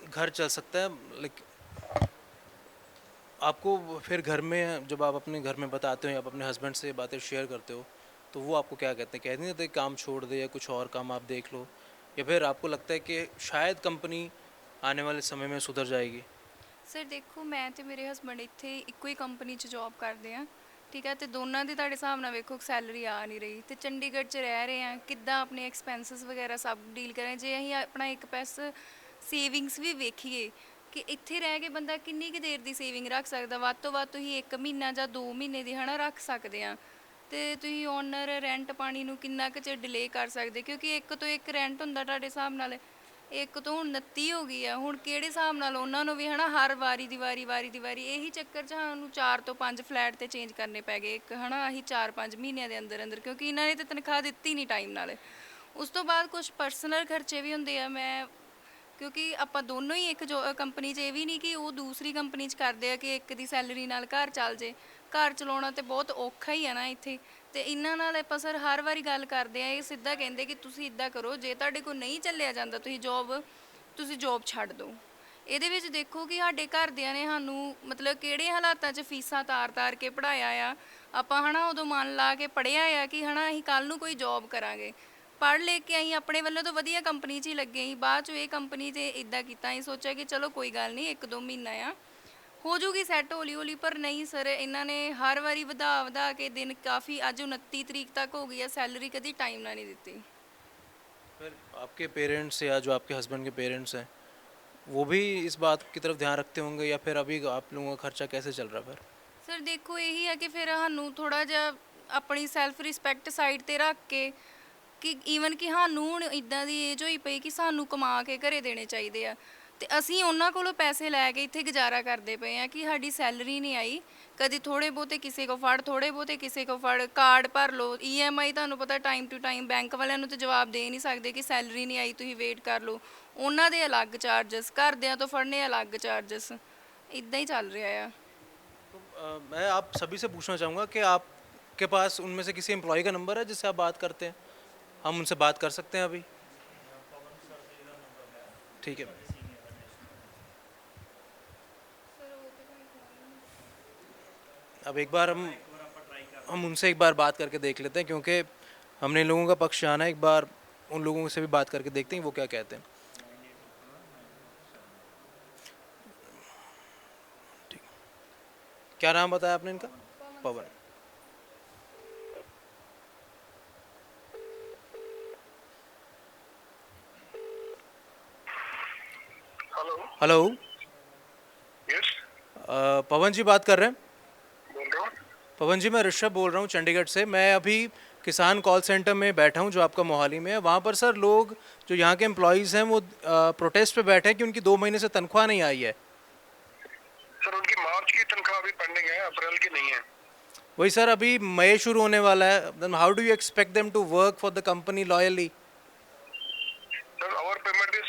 घर चल सकता है। लाइक आपको फिर घर में जब आप अपने घर में बताते हो या आप अपने हस्बैंड से बातें शेयर करते हो तो वो आपको क्या कहते हैं? कह नहीं देते काम छोड़ दे या कुछ और काम आप देख लो, या फिर आपको लगता है कि शायद कंपनी आने वाले समय में सुधर जाएगी? ਸਰ ਦੇਖੋ, ਮੈਂ ਤੇ ਮੇਰੇ ਹਸਬੰਡ ਇੱਥੇ ਇੱਕੋ ਹੀ ਕੰਪਨੀ 'ਚ ਜੌਬ ਕਰਦੇ ਆ, ਠੀਕ ਹੈ, ਤੇ ਦੋਨਾਂ ਦੀ ਤੁਹਾਡੇ ਹਿਸਾਬ ਨਾਲ ਵੇਖੋ ਸੈਲਰੀ ਆ ਨਹੀਂ ਰਹੀ, ਤੇ ਚੰਡੀਗੜ੍ਹ 'ਚ ਰਹਿ ਰਹੇ ਆ, ਕਿੱਦਾਂ ਆਪਣੇ ਐਕਸਪੈਂਸਸ ਵਗੈਰਾ ਸਭ ਡੀਲ ਕਰਾਂ। ਜੇ ਅਸੀਂ ਆਪਣਾ ਇੱਕ ਪੈਸਾ ਸੇਵਿੰਗਸ ਵੀ ਵੇਖੀਏ ਕਿ ਇੱਥੇ ਰਹਿ ਕੇ ਬੰਦਾ ਕਿੰਨੀ ਕੁ ਦੇਰ ਦੀ ਸੇਵਿੰਗ ਰੱਖ ਸਕਦਾ, ਵੱਧ ਤੋਂ ਵੱਧ ਤੁਸੀਂ 1 ਮਹੀਨਾ ਜਾਂ 2 ਮਹੀਨੇ ਦੀ ਹੈ ਨਾ ਰੱਖ ਸਕਦੇ ਆ। ਤੇ ਤੁਸੀਂ ਓਨਰ ਰੈਂਟ ਪਾਣੀ ਨੂੰ ਕਿੰਨਾ ਕੁ ਚਿਰ ਡਿਲੇ ਕਰ ਸਕਦੇ, ਕਿਉਂਕਿ ਇੱਕ ਤੋਂ ਇੱਕ ਰੈਂਟ ਹੁੰਦਾ ਤੁਹਾਡੇ ਹਿਸਾਬ ਨਾਲ, ਇੱਕ ਤੋਂ ਹੁਣ 29 ਹੋ ਗਈ ਆ। ਹੁਣ ਕਿਹੜੇ ਹਿਸਾਬ ਨਾਲ ਉਹਨਾਂ ਨੂੰ ਵੀ ਹੈ ਨਾ ਹਰ ਵਾਰੀ ਦੀ ਵਾਰੀ ਇਹੀ ਚੱਕਰ 'ਚ ਸਾਨੂੰ 4 ਤੋਂ 5 ਫਲੈਟ ਤੇ ਚੇਂਜ ਕਰਨੇ ਪੈ ਗਏ ਇੱਕ, ਹੈ ਨਾ, ਅਸੀਂ 4-5 ਮਹੀਨਿਆਂ ਦੇ ਅੰਦਰ, ਕਿਉਂਕਿ ਇਹਨਾਂ ਨੇ ਤਾਂ ਤਨਖਾਹ ਦਿੱਤੀ ਨਹੀਂ ਟਾਈਮ ਨਾਲ। ਉਸ ਤੋਂ ਬਾਅਦ ਕੁਝ ਪਰਸਨਲ ਖਰਚੇ ਵੀ ਹੁੰਦੇ ਆ। ਮੈਂ ਕਿਉਂਕਿ ਆਪਾਂ ਦੋਨੋਂ ਹੀ ਇੱਕ ਜੋ ਕੰਪਨੀ 'ਚ, ਇਹ ਵੀ ਨਹੀਂ ਕਿ ਉਹ ਦੂਸਰੀ ਕੰਪਨੀ 'ਚ ਕਰਦੇ ਆ ਕਿ ਇੱਕ ਦੀ ਸੈਲਰੀ ਨਾਲ ਘਰ ਚੱਲ ਜੇ। ਘਰ ਚਲਾਉਣਾ ਤੇ ਬਹੁਤ ਔਖਾ ਹੀ ਆ ਨਾ ਇੱਥੇ। ਤੇ ਇਹਨਾਂ ਨਾਲ ਆਪਾਂ ਸਰ ਹਰ ਵਾਰੀ ਗੱਲ ਕਰਦੇ ਆ, ਇਹ ਸਿੱਧਾ ਕਹਿੰਦੇ ਕਿ ਤੁਸੀਂ ਇੱਦਾਂ ਕਰੋ, ਜੇ ਤੁਹਾਡੇ ਕੋਲ ਨਹੀਂ ਚੱਲਿਆ ਜਾਂਦਾ ਤੁਸੀਂ ਜੋਬ ਛੱਡ ਦਿਓ। ਇਹਦੇ ਵਿੱਚ ਦੇਖੋ ਕਿ ਸਾਡੇ ਘਰਦਿਆਂ ਨੇ ਸਾਨੂੰ ਮਤਲਬ ਕਿਹੜੇ ਹਾਲਾਤਾਂ 'ਚ ਫੀਸਾਂ ਤਾਰ ਕੇ ਪੜ੍ਹਾਇਆ ਆ। ਆਪਾਂ ਹੈ ਨਾ ਉਦੋਂ ਮਨ ਲਾ ਕੇ ਪੜ੍ਹਿਆ ਆ ਕਿ ਹੈ ਨਾ ਅਸੀਂ ਕੱਲ੍ਹ ਨੂੰ ਕੋਈ ਜੋਬ ਕਰਾਂਗੇ। ਪੜ੍ਹ ਲੈ ਕੇ ਅਸੀਂ ਆਪਣੇ ਵੱਲੋਂ ਤਾਂ ਵਧੀਆ ਕੰਪਨੀ 'ਚ ਹੀ ਲੱਗੇ ਸੀ, ਬਾਅਦ 'ਚੋਂ ਇਹ ਕੰਪਨੀ 'ਤੇ ਇੱਦਾਂ ਕੀਤਾ। ਅਸੀਂ ਸੋਚਿਆ ਕਿ ਚਲੋ ਕੋਈ ਗੱਲ ਨਹੀਂ, 1-2 ਮਹੀਨਾ ਆ ਹੋ ਜੂਗੀ ਸੈੱਟ ਹੌਲੀ, ਪਰ ਨਹੀਂ ਸਰ, ਇਹਨਾਂ ਨੇ ਹਰ ਵਾਰੀ ਵਧਾ ਕੇ ਦਿਨ ਕਾफ़ी, ਅੱਜ 29 ਤਰੀਕ ਤੱਕ ਹੋ ਗਈ ਹੈ, ਸੈਲਰੀ ਕਦੀ टाइम ਨਾਲ नहीं ਦਿੱਤੀ। फिर आपके पेरेंट्स या जो आपके हस्बैंड के पेरेंट्स हैं वो भी इस बात की तरफ ध्यान रखते होंगे, या फिर अभी आप लोगों का खर्चा कैसे चल रहा है फिर? ਸਰ ਦੇਖੋ ਇਹੀ ਹੈ ਕਿ ਫਿਰ ਸਾਨੂੰ ਥੋੜ੍ਹਾ ਜਿਹਾ ਆਪਣੀ ਸੈਲਫ ਰਿਸਪੈਕਟ ਸਾਈਡ 'ਤੇ ਰੱਖ ਕੇ, ਕਿ ਈਵਨ ਕਿ ਸਾਨੂੰ ਹੁਣ ਇੱਦਾਂ ਦੀ ਏਜ ਹੋਈ ਪਈ ਕਿ ਸਾਨੂੰ ਕਮਾ ਕੇ ਘਰੇ ਦੇਣੇ ਚਾਹੀਦੇ ਆ, ਤੇ ਅਸੀਂ ਉਹਨਾਂ ਕੋਲੋਂ ਪੈਸੇ ਲੈ ਕੇ ਇੱਥੇ ਗੁਜ਼ਾਰਾ ਕਰਦੇ ਪਏ ਆ ਕਿ ਸਾਡੀ ਸੈਲਰੀ ਨਹੀਂ ਆਈ। ਕਦੀ ਥੋੜ੍ਹੇ ਬਹੁਤੇ ਕਿਸੇ ਕੋ ਫੜ, ਥੋੜ੍ਹੇ ਬਹੁਤੇ ਕਿਸੇ ਕੋ ਫੜ, ਕਾਰਡ ਭਰ ਲਓ, EMI ਤੁਹਾਨੂੰ ਪਤਾ ਟਾਈਮ ਟੂ ਟਾਈਮ, ਬੈਂਕ ਵਾਲਿਆਂ ਨੂੰ ਤਾਂ ਜਵਾਬ ਦੇ ਨਹੀਂ ਸਕਦੇ ਕਿ ਸੈਲਰੀ ਨਹੀਂ ਆਈ ਤੁਸੀਂ ਵੇਟ ਕਰ ਲਓ, ਉਹਨਾਂ ਦੇ ਅਲੱਗ ਚਾਰਜਸ, ਘਰਦਿਆਂ ਤੋਂ ਫੜਨੇ ਅਲੱਗ ਚਾਰਜਸ, ਇੱਦਾਂ ਹੀ ਚੱਲ ਰਿਹਾ ਆ। मैं आप सभी से पूछना चाहूँगा कि आपके पास उनमें से किसी एम्प्लॉय का नंबर है जिससे आप बात करते हैं? हम उनसे बात कर सकते हैं अभी? ठीक है। अब एक बार हम उनसे एक बार बात करके देख लेते हैं, क्योंकि हमने इन लोगों का पक्ष जाना है। एक बार उन लोगों से भी बात करके देखते हैं वो क्या कहते हैं। ठीक, क्या नाम बताया आपने इनका? पवन। हेलो। यस, पवन जी बात कर रहे हैं? बोल रहा हूँ। पवन जी मैं ऋषभ बोल रहा हूँ चंडीगढ़ से। मैं अभी किसान कॉल सेंटर में बैठा हूँ जो आपका मोहाली में है। वहाँ पर सर लोग जो यहाँ के एम्प्लॉयज़ हैं वो प्रोटेस्ट पे बैठे हैं कि उनकी 2 महीने से तनख्वाह नहीं आई है। सर उनकी मार्च की तनख्वाह अभी पेंडिंग है, अप्रैल की नहीं है। वही सर, अभी मई शुरू होने वाला है। Then how do you expect them to work for the company loyally? Sir our payment is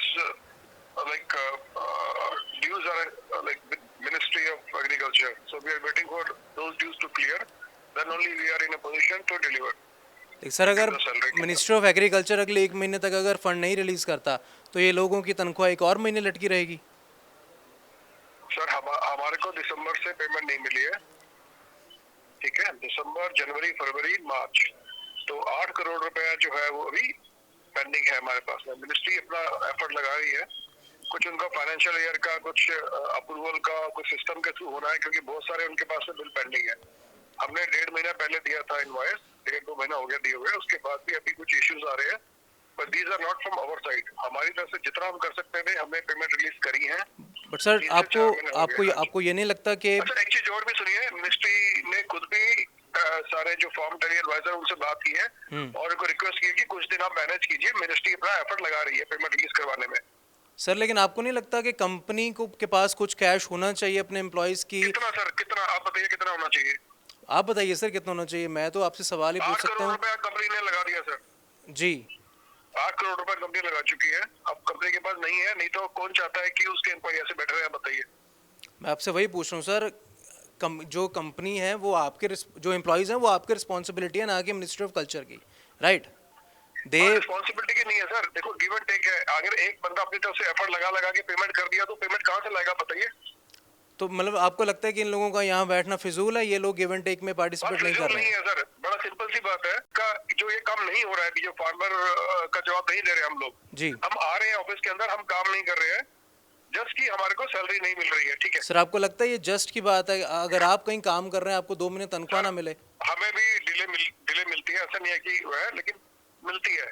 like dues are like with Ministry of Agriculture, so we are waiting for those dues to clear, then only we are in a position to deliver. Sir अगर salary के मिनिस्ट्री ऑफ एग्रीकल्चर अगले 1 महीने तक अगर फंड नहीं रिलीज करता तो ये लोगों की तनख्वाह एक और महीने लटकी रहेगी। सर हमारे को दिसंबर से पेमेंट नहीं मिली है, ठीक है, दिसंबर, जनवरी, फरवरी, मार्च, तो 8 करोड़ रुपया जो है वो अभी पेंडिंग है हमारे पास में। मिनिस्ट्री अपना एफर्ट लगा रही है, कुछ उनका फाइनेंशियल ईयर का कुछ अप्रूवल का कुछ सिस्टम के थ्रू होना है, क्योंकि बहुत सारे उनके पास में बिल पेंडिंग है। हमने 1.5 महीना पहले दिया था इनवॉइस, 1.5-2 महीना हो गया दिए हुए, उसके बाद भी अभी कुछ इश्यूज आ रहे हैं, but these are not from our side. हमारी तरफ से जितना हम कर सकते थे हमने पेमेंट रिलीज करी है। बट सर 3 से 4 महीने हो गए। आपको ये नहीं लगता कि अच्छा एक चीज और भी सुनिए, मिनिस्ट्री ने खुद भी सारे जो फॉर्म टेली एडवाइजर उनसे बात की है और उनको रिक्वेस्ट की है कि कुछ दिन आप मैनेज कीजिए। मिनिस्ट्री अपना एफर्ट लगा रही है पेमेंट रिलीज करवाने में। सर लेकिन आपको नहीं लगता कि कंपनी को के पास कुछ कैश होना चाहिए अपने एम्प्लॉयज़ की? कितना सर, कितना आप बताइए, कितना होना चाहिए? आप बताइए सर कितना होना चाहिए, मैं तो आपसे सवाल ही पूछ 8 सकता करोड़ हूँ। रुपया कंपनी ने लगा दिया सर। जी 8 करोड़ रुपया कंपनी लगा चुकी है। अब कंपनी के पास नहीं है, नहीं तो कौन चाहता है कि उसके एम्प्लॉय ऐसे बैठ रहे हैं? बताइए। मैं आपसे वही पूछ रहा हूँ सर, जो कंपनी है वो आपके जो एम्प्लॉयज़ हैं वो आपकी रिस्पॉन्सिबिलिटी है, ना कि मिनिस्ट्री ऑफ कल्चर की, राइट? दे रिस्पॉन्सिबिलिटी की नहीं है सर। देखो गिव एंड टेक है। अगर एक बंदा अपनी तरफ से एफर्ट लगा के पेमेंट कर दिया तो पेमेंट कहाँ से लाएगा? बताइए। तो मतलब आपको लगता है कि इन लोगों का यहाँ बैठना फिजूल है, ये लोग गिव एंड टेक में पार्टिसिपेट नहीं कर फिजूल रहे नहीं हैं? है सर, बड़ा सिंपल सी बात है का जो ये काम नहीं हो रहा है, जो फार्मर का जवाब नहीं दे रहे हम लोग। जी हम आ रहे हैं ऑफिस के अंदर, हम काम नहीं कर रहे हैं जस्ट कि हमारे को सैलरी नहीं मिल रही है। ठीक है सर, आपको लगता है ये जस्ट की बात है? अगर आप कहीं काम कर रहे हैं, आपको 2 महीने तनख्वाह ना मिले? हमें भी डिले मिलती है, ऐसा नहीं है कि वो है, लेकिन मिलती है।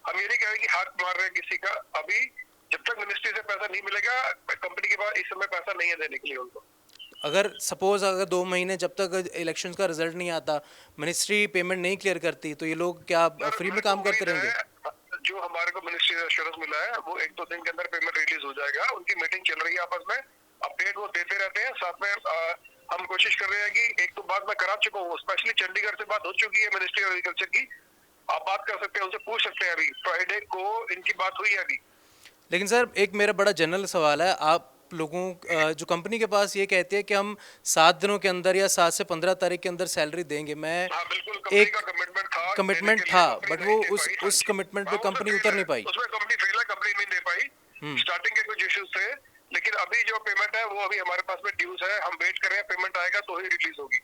हम ये नहीं कह रहे कि हाथ मार रहे हैं किसी का। अभी जब तक मिनिस्ट्री से पैसा नहीं मिलेगा, कंपनी के पास इस समय पैसा नहीं है देने के लिए उनको। अगर सपोज अगर 2 महीने जब तक इलेक्शंस का रिजल्ट नहीं आता, मिनिस्ट्री पेमेंट नहीं क्लियर करती, तो ये लोग क्या सर, फ्री में मेरे काम को करते उम्मीद रहेंगे? है, जो हमारे को मिनिस्ट्री से एश्योरेंस मिला है वो 1-2 दिन के अंदर पेमेंट रिलीज हो जाएगा। उनकी मीटिंग चल रही है आपस में, अपडेट वो देते रहते हैं। साथ में हम कोशिश कर रहे हैं कि एक तो बात मैं करा चुका हूँ, स्पेशली चंडीगढ़ से बात हो चुकी है मिनिस्ट्री ऑफ एग्रीकल्चर की। आप बात कर सकते हैं, उनसे पूछ सकते हैं। अभी फ्राइडे को इनकी बात हुई है अभी। लेकिन सर एक मेरा बड़ा जनरल सवाल है, आप लोगों जो कंपनी के पास ये कहती है कि हम 7 दिनों के अंदर या 7 से 15 तारीख के अंदर सैलरी देंगे। मैं हाँ बिल्कुल, कंपनी एक का कमिटमेंट था, कमिटमेंट देने के था, लिए, कंपनी बट नहीं वो दे पाई। उस कमिटमेंट पे हाँ, वो कंपनी तो उतर फेल नहीं है। पाई। उसमें कंपनी फेल है, कंपनी नहीं दे पाई। स्टार्टिंग के कुछ इश्यूज थे, लेकिन अभी जो पेमेंट है वो अभी हमारे पास में ड्यूज है। हम वेट कर रहे हैं, पेमेंट आएगा तो ही रिलीज होगी।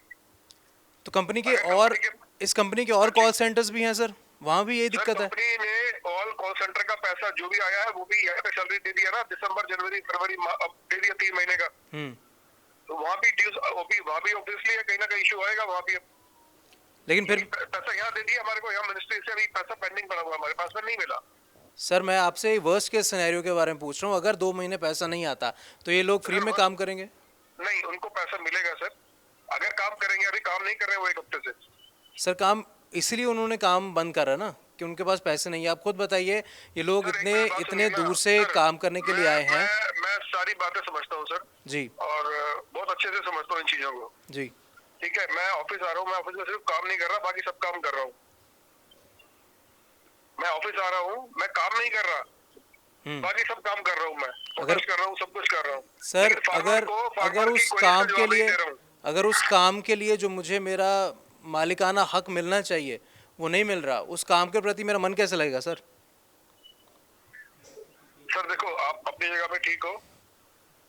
तो कंपनी के अगर और कंपनी के- इस कंपनी के और कॉल सेंटर्स भी हैं सर, वहाँ भी यही सर, दिक्कत है? कंपनी ने ऑल कॉल सेंटर का पैसा जो भी आया है वो भी यहाँ पे सैलरी दे दिया ना, दिसंबर जनवरी फरवरी अब दे दिया 3 महीने का। तो वहाँ भी ड्यूज, वहाँ भी ऑब्वियसली है, कहीं ना कहीं इशू आएगा वहाँ भी। लेकिन फिर पैसा यहाँ दे दिया हमारे को, यहाँ मिनिस्ट्री से अभी पैसा पेंडिंग पड़ा हुआ हमारे पास में नहीं मिला। सर मैं आपसे वर्स्ट केस सिनेरियो के बारे में पूछ रहा हूँ, अगर 2 महीने पैसा नहीं आता तो ये लोग फ्री में काम करेंगे? नहीं, उनको पैसा मिलेगा सर, अगर काम करेंगे। अभी काम नहीं कर रहे वो 1 हफ्ते से। सर काम इसलिए उन्होंने काम बंद करा ना कि उनके पास पैसे नहीं है। आप खुद बताइए, ये लोग सर, एक इतने मेरी बात इतने सुनिए ना, दूर से सर, काम करने के लिए आए हैं। मैं सारी बातें समझता हूँ सर जी और बहुत अच्छे से समझता हूँ इन चीजों को। जी ठीक है, मैं ऑफिस आ रहा हूँ, मैं ऑफिस में सिर्फ काम नहीं कर रहा, बाकी सब काम कर रहा हूँ। मैं ऑफिस आ रहा हूँ, मैं काम नहीं कर रहा, बाकी सब काम कर रहा हूँ। मैं फोकस कर रहा हूँ, सब कुछ कर रहा हूँ। सर, लेकिन फार्मर अगर को, अगर फार्मर की उस कोई काम जवाब के नहीं लिए दे रहा हूँ। अगर उस काम के लिए जो मुझे मेरा मालिकाना हक मिलना चाहिए वो नहीं मिल रहा, उस काम के प्रति मेरा मन कैसे लगेगा सर? सर देखो, आप अपनी जगह पे ठीक हो।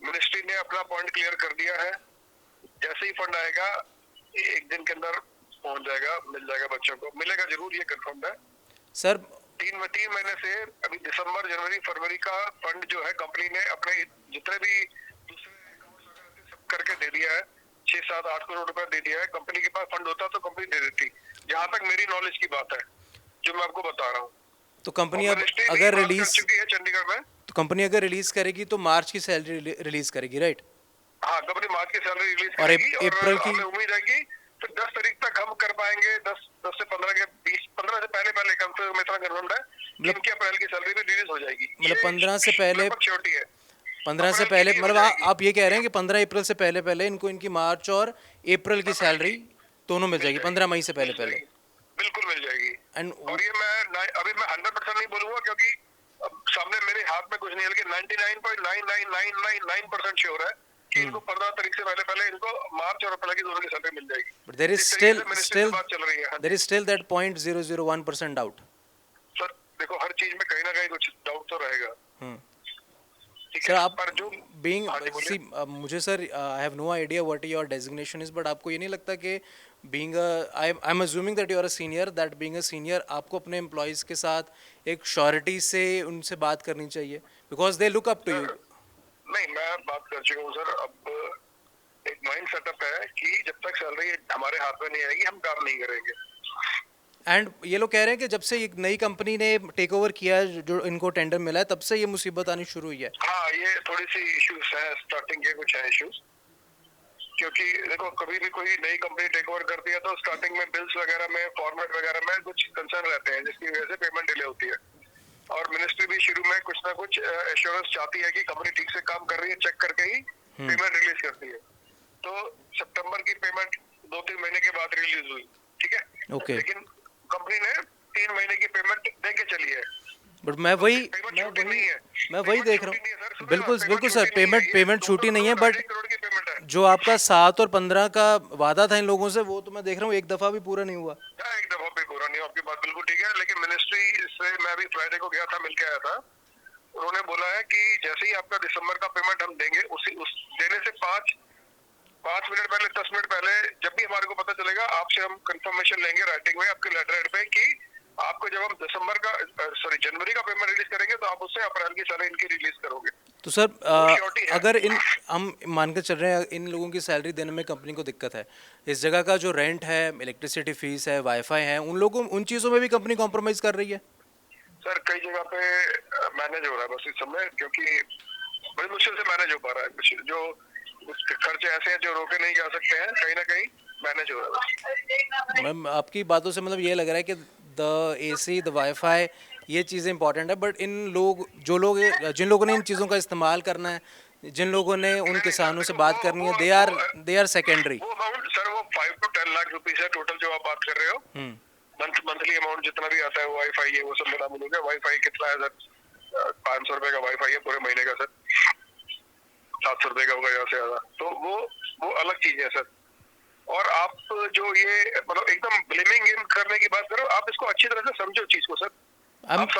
मिनिस्ट्री ने अपना पॉइंट क्लियर कर दिया है। जैसे ही फंड आएगा 1 दिन के अंदर पहुंच जाएगा, मिल जाएगा बच्चों को, मिलेगा जरूर, ये कंफर्म है सर 3 महीने से। अभी दिसंबर जनवरी फरवरी का फंड जो है कंपनी ने अपने जितने भी दूसरे अकाउंट्स वगैरह सब करके दे दिया है। 6-7-8 करोड़ रुपया दे दिया है। कंपनी के पास फंड होता तो कंपनी दे देती, जहां तक मेरी नॉलेज की बात है जो मैं आपको बता रहा हूँ। तो कंपनी अब मिनिस्ट्री भी अगर बात कर रिलीज चुकी है चंडीगढ़ में। तो कंपनी अगर रिलीज करेगी तो मार्च की सैलरी रिलीज करेगी, राइट? हाँ, कंपनी मार्च की सैलरी रिलीज और करेगी और अप्रैल की? हमें उम्मीद है कि फिर 10 तारीख तक हम कर पाएंगे। 10 से 15 के 15 से पहले कंफर्म इतना कन्फर्म है कि इनकी अप्रैल की सैलरी भी रिलीज हो जाएगी। मतलब 15 से पहले, श्योरिटी है 15 से अप्रैल पहले, की हो मतलब जाएगी। आप ये कह रहे हैं कि 15 अप्रैल से पहले पहले इनको इनकी मार्च और अप्रैल की सैलरी दोनों मिल जाएगी 15 मई से पहले पहले? बिल्कुल मिल जाएगी। एंड और ये अभी मैं 100% नहीं बोलूंगा क्योंकि अब सामने मेरे हाथ में कुछ नहीं है, लेकिन 99.99999% श्योर है कि इनको 15 तारीख से पहले इनको मार्च और अप्रैल की दोनों की सैलरी मिल जाएगी। बट देयर इज जिस तरीके स्टिल से मिनिस्ट्री से बात चल रही है। There is still that 0.001% doubt. Sir देखो, हर चीज में कहीं ना कहीं कुछ डाउट तो रहेगा। ठीक सर है, आप पर जो बीइंग हाँ जी, बोलिए। मुझे sir I have no idea what your designation is, but आपको ये नहीं लगता कि being I am assuming that you are a senior, that being a senior आपको अपने एम्प्लॉयज़ के साथ एक श्योरिटी से उनसे बात करनी चाहिए, because they look up to you? नहीं, मैं बात कर चुका हूँ सर। अब एक माइंड सेटअप है कि जब तक सैलरी हमारे हाथ में नहीं आएगी हम काम नहीं करेंगे। एंड ये लोग कह रहे हैं कि जब से एक नई कंपनी ने टेक ओवर किया है, जो इनको टेंडर मिला है, तब से ये मुसीबत आनी शुरू हुई है। हाँ, ये थोड़ी सी इश्यूज हैं, स्टार्टिंग के कुछ हैं इश्यूज। क्योंकि देखो कभी भी कोई नई कंपनी टेक ओवर करती है तो स्टार्टिंग में बिल्स वगैरह में, फॉर्मेट वगैरह में कुछ कंसर्न रहते हैं, जिसकी वजह से पेमेंट डिले होती है। और मिनिस्ट्री भी शुरू में कुछ ना कुछ एश्योरेंस चाहती है कि कंपनी ठीक से काम कर रही है, चेक करके ही पेमेंट रिलीज करती है। तो सितंबर की पेमेंट 2-3 महीने के बाद रिलीज हुई, ठीक है। ओके। लेकिन कंपनी ने 3 महीने की पेमेंट दे के चली है। बट मैं वही नहीं है, देख रहा हूँ। बिल्कुल सर, पेमेंट छूटी नहीं है, बट करोड़ की पेमेंट है। जो आपका 7 और 15 का वादा था इन लोगों से, वो तो मैं देख रहा हूँ एक दफा भी पूरा नहीं हुआ। एक दफा भी पूरा नहीं, आपकी बात बिल्कुल ठीक है। लेकिन मिनिस्ट्री से मैं अभी फ्राइडे को गया था, मिलके आया था। उन्होंने बोला है कि जैसे ही आपका दिसंबर का पेमेंट हम देंगे, उस देने से 5 मिनट पहले, 10 मिनट पहले, जब भी हमारे को पता चलेगा, आपसे हम कंफर्मेशन लेंगे राइटिंग में आपके लेटर हेड पे कि आपको जब हम जनवरी का पेमेंट रिलीज करेंगे तो आप उससे अप्रैल की सैलरी इनकी रिलीज करोगे। तो सर surety है। अगर हम मानकर चल रहे हैं इन लोगों की सैलरी देने में कंपनी को दिक्कत है, इस जगह का जो रेंट है, इलेक्ट्रिसिटी फीस है, वाईफाई है, उन चीज़ों में भी कंपनी कॉम्प्रोमाइज़ कर रही है? सर कई जगह पे मैनेज हो रहा है बस इस समय, क्योंकि बड़ी मुश्किल से मैनेज हो पा रहा है। जो खर्चे ऐसे हैं जो रोके नहीं जा सकते हैं, कहीं ना कहीं मैनेज हो रहा है। मैम आपकी बातों से मतलब ये लग रहा है कि द एसी, द वाईफाई, ये चीज़ें इंपॉर्टेंट है, बट जिन लोगों ने इन चीज़ों का इस्तेमाल करना है, जिन लोगों ने उन किसानों से बात करनी है, दे आर सेकेंडरी। वो अमाउंट सर, वो 5 to 10 लाख रुपीस है टोटल जो आप बात कर रहे हो। मंथली अमाउंट जितना भी आता है, वाईफाई है, वो सब मिला मिलूंगा। वाईफाई कितना है सर? 500 रुपए का वाईफाई है पूरे महीने का सर, 700 रुपए का होगा ज्यादा से ज्यादा। तो वो अलग चीज है सर। और आप जो ये मतलब एकदम ब्लेमिंग गेम करने की बात करो, आप इसको अच्छी तरह से समझो चीज को सर।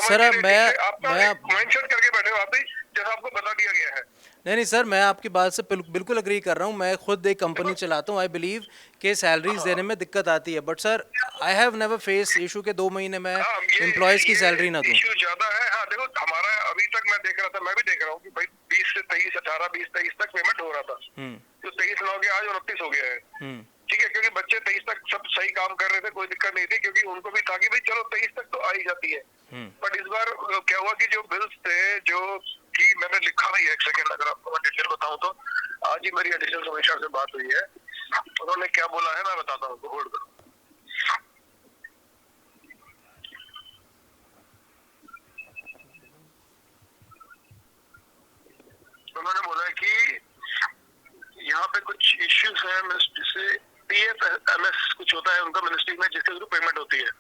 सर आपका माइंडसेट करके बैठे हो आप भी, जैसा आपको बता दिया गया है। नहीं सर, मैं आपकी बात से बिल्कुल अग्री कर रहा हूँ। मैं खुद एक कंपनी चलाता हूँ। आई बिलीव कि सैलरीज देने में दिक्कत आती है, but sir I have never face issue के 2 महीने में एम्प्लॉयज की सैलरी ना दूं। इशू ज्यादा है। हाँ देखो, हमारा अभी तक मैं देख रहा था, मैं भी देख रहा हूँ कि भाई 20 से 23, 18, 20, 23 तक पेमेंट हो रहा था। तो 23 ना हो गया, आज 29 हो गया है। ठीक है, क्योंकि बच्चे 23 तक सब सही काम कर रहे थे, कोई दिक्कत नहीं थी, क्योंकि उनको भी था कि भाई चलो 23 तक तो आ ही जाती है। बट इस बार क्या हुआ कि जो बिल्स थे, जो कि मैंने लिखा भी है, एक सेकंड अगर आपको मैं डिटेल बताऊं तो, आज ही मेरी एडिशनल कमिश्नर से बात हुई है। उन्होंने क्या बोला है मैं बताता हूँ, होल्ड करो। उन्होंने बोला कि यहाँ पे कुछ इश्यूज है मिनिस्ट्री से, PFMS कुछ होता है उनका मिनिस्ट्री में, जिसके थ्रू पेमेंट होती है।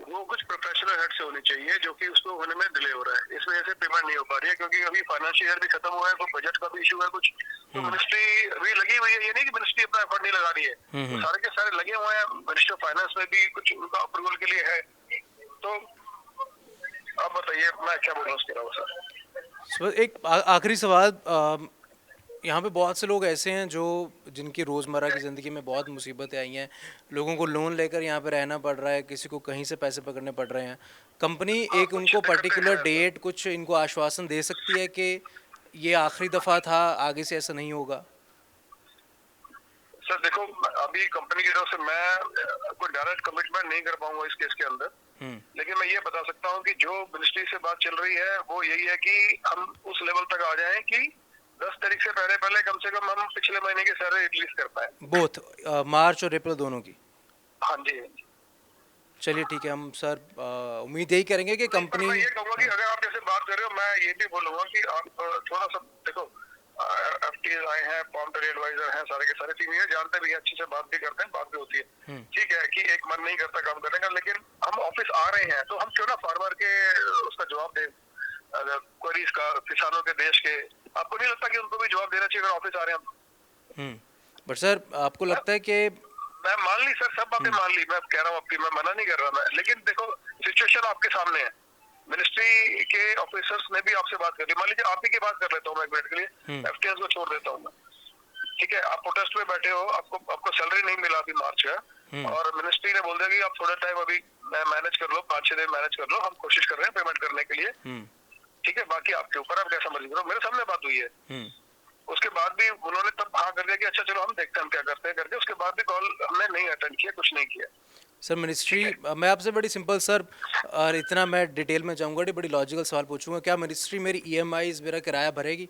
वो कुछ प्रोफेशनल हेड से होनी चाहिए, जो कि उसको होने में डिले हो रहा है। इस वजह से पेमेंट नहीं हो पा रही है, क्योंकि अभी फाइनेंशियल ईयर भी खत्म हुआ है, कोई बजट का भी इशू है कुछ। तो मिनिस्ट्री अभी लगी हुई है, ये नहीं कि मिनिस्ट्री अपना एफर्ट नहीं लगा रही है, तो सारे के सारे लगे हुए हैं। मिनिस्टर ऑफ फाइनेंस में भी कुछ उनका अप्रूवल के लिए है। तो आप बताइए मैं क्या बोलूँ उसके अलावा सर। एक आखिरी सवाल, यहाँ पे बहुत से लोग ऐसे हैं जिनकी रोज़मर्रा की ज़िंदगी में बहुत मुसीबतें आई हैं। लोगों को लोन लेकर यहाँ पे रहना पड़ रहा है, किसी को कहीं से पैसे पकड़ने पड़ रहे हैं। कंपनी एक उनको पर्टिकुलर डेट, कुछ इनको आश्वासन दे सकती है कि ये आखिरी दफ़ा था, आगे से ऐसा नहीं होगा? सर देखो, अभी कंपनी की तरफ से मैं कोई डायरेक्ट कमिटमेंट नहीं कर पाऊंगा इस केस के अंदर, लेकिन मैं ये बता सकता हूँ कि जो मिनिस्ट्री से बात चल रही है वो यही है कि हम उस लेवल तक आ जाएं कि 10 तारीख से पहले कम से कम हम पिछले महीने की सैलरी रिलीज कर पाए, बोथ मार्च और अप्रैल दोनों की। हाँ जी। चलिए ठीक है, हम सर उम्मीद यही करेंगे कि कंपनी, मैं ये कहूँगा कि अगर आप जैसे बात कर रहे हो, मैं ये भी बोलूंगा कि आप थोड़ा सा देखो, FTs आए हैं, फॉर्मटरी एडवाइजर हैं, सारे के सारे सीनियर जानते भी, अच्छे से बात भी करते हैं, बात भी होती है। ठीक है कि एक मन नहीं करता काम करने का, लेकिन हम ऑफिस आ रहे हैं तो हम क्यों ना फार्मर के उसका जवाब दें, क्वेरीज का, किसानों के देश के। आपको नहीं लगता कि उनको भी जवाब देना चाहिए अगर ऑफिस आ रहे हैं? बट सर आपको लगता है कि मैं मान ली सर, सब बातें मान ली, मैं कह रहा हूँ आपकी, मैं मना नहीं कर रहा मैं, लेकिन देखो सिचुएशन आपके सामने है। मिनिस्ट्री के ऑफिसर्स ने भी आपसे बात कर ली, मान लीजिए आप ही की बात कर लेता हूँ मैं एक मिनट के लिए, FTS को छोड़ देता हूँ मैं। ठीक है, आप प्रोटेस्ट में बैठे हो, आपको सैलरी नहीं मिला अभी मार्च का, और मिनिस्ट्री ने बोल दिया कि आप थोड़ा टाइम अभी मैनेज कर लो, 5-6 दिन मैनेज कर लो, हम कोशिश कर रहे हैं पेमेंट करने के लिए। ठीक है, बाकी आपके ऊपर, आप कैसा मर्जी करो। मेरे सामने बात हुई है, उसके बाद भी उन्होंने तब हाँ कर दिया कि अच्छा चलो हम देखते हैं हम क्या करते हैं करके, उसके बाद भी कॉल हमने नहीं अटेंड किया, कुछ नहीं किया। सर मिनिस्ट्री, मैं आपसे बड़ी सिंपल सर, और इतना मैं डिटेल में जाऊंगा नहीं, बड़ी लॉजिकल सवाल पूछूंगा, क्या मिनिस्ट्री मेरी EMIs, मेरा किराया भरेगी?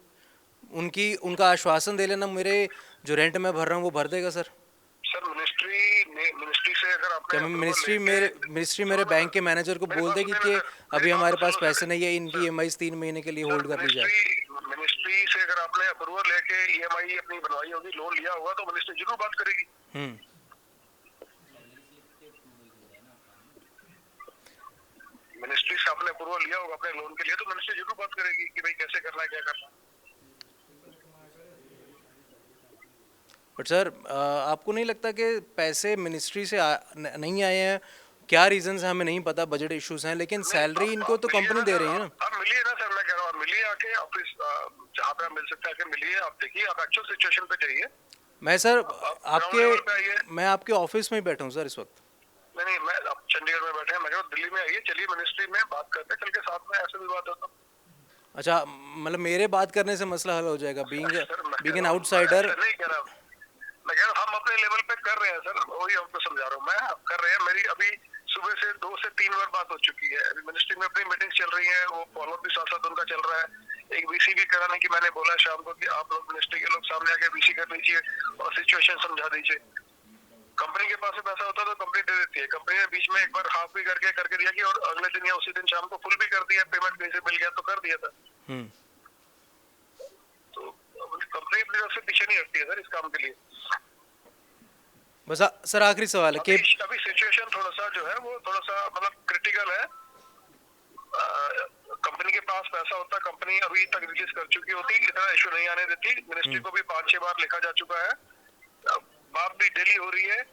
उनका आश्वासन दे लेना, मेरे जो रेंट मैं भर रहा हूँ वो भर देगा सर? सर मिनिस्ट्री से अगर आपने क्या approval मिनिस्ट्री मेरे बैंक के मैनेजर को बोल देगी कि अभी हमारे पास पैसे नहीं है, इनकी EMI 3 महीने के लिए होल्ड कर दी जाए? मिनिस्ट्री से अगर आपने अप्रूवल लेके EMI अपनी बनवाई होगी, लोन लिया होगा, तो मिनिस्ट्री जरूर बात करेगी। मिनिस्ट्री से आपने अप्रूवल लिया होगा अपने लोन के लिए, तो मिनिस्ट्री जरूर बात करेगी कि भाई कैसे करना है, क्या करना है। बट सर आपको नहीं लगता कि पैसे मिनिस्ट्री से नहीं आए हैं? क्या रीजंस है हमें नहीं पता, बजट इश्यूज हैं, लेकिन सैलरी इनको तो कंपनी दे रही है ना। आप मिलिए ना सर, मैं कह रहा हूँ आप मिलिए आके ऑफिस, जहाँ पे आप मिल सकते हैं आके मिलिए, आप देखिए, आप एक्चुअल सिचुएशन पे जाइए। मैं सर level पे आइए। मैं आपके ऑफिस में ही बैठा हूँ सर इस वक्त। नहीं, मैं आप चंडीगढ़ में बैठे हैं, मैं कह रहा हूँ दिल्ली में आइए, चलिए मिनिस्ट्री में बात करते हैं, चल के साथ में, ऐसे भी बात होता। अच्छा, मतलब मेरे बात करने से मसला हल हो जाएगा? बीइंग एन आउटसाइडर नहीं कह रहा, मैं कह रहा हूँ हम अपने लेवल पे कर रहे हैं सर, वही आपको समझा रहा हूँ मैं, कर रहे हैं। मेरी अभी सुबह से 2 से 3 बार बात हो चुकी है, अभी मिनिस्ट्री में अपनी मीटिंग चल रही है, वो फॉलो भी साथ साथ उनका चल रहा है। एक VC भी कराने की मैंने बोला शाम को कि आप लोग मिनिस्ट्री के लोग सामने आके VC कर लीजिए और सिचुएशन समझा दीजिए। कंपनी के पास से पैसा होता तो कंपनी दे देती है, कंपनी ने बीच में एक बार हाफ भी करके दिया कि, और अगले दिन या उसी दिन शाम को फुल भी कर दिया, पेमेंट कहीं से मिल गया तो कर दिया था। तो कंपनी अपनी तरफ से पीछे नहीं हटती है सर इस काम के लिए। बस सर आखिरी सवाल है कि अभी सिचुएशन थोड़ा सा जो है वो थोड़ा सा मतलब क्रिटिकल है। कंपनी के पास पैसा होता, कंपनी अभी तक रिलीज कर चुकी होती, इतना इशू नहीं आने देती। मिनिस्ट्री को भी 5-6 बार लिखा जा चुका है, बात भी डेली हो रही है,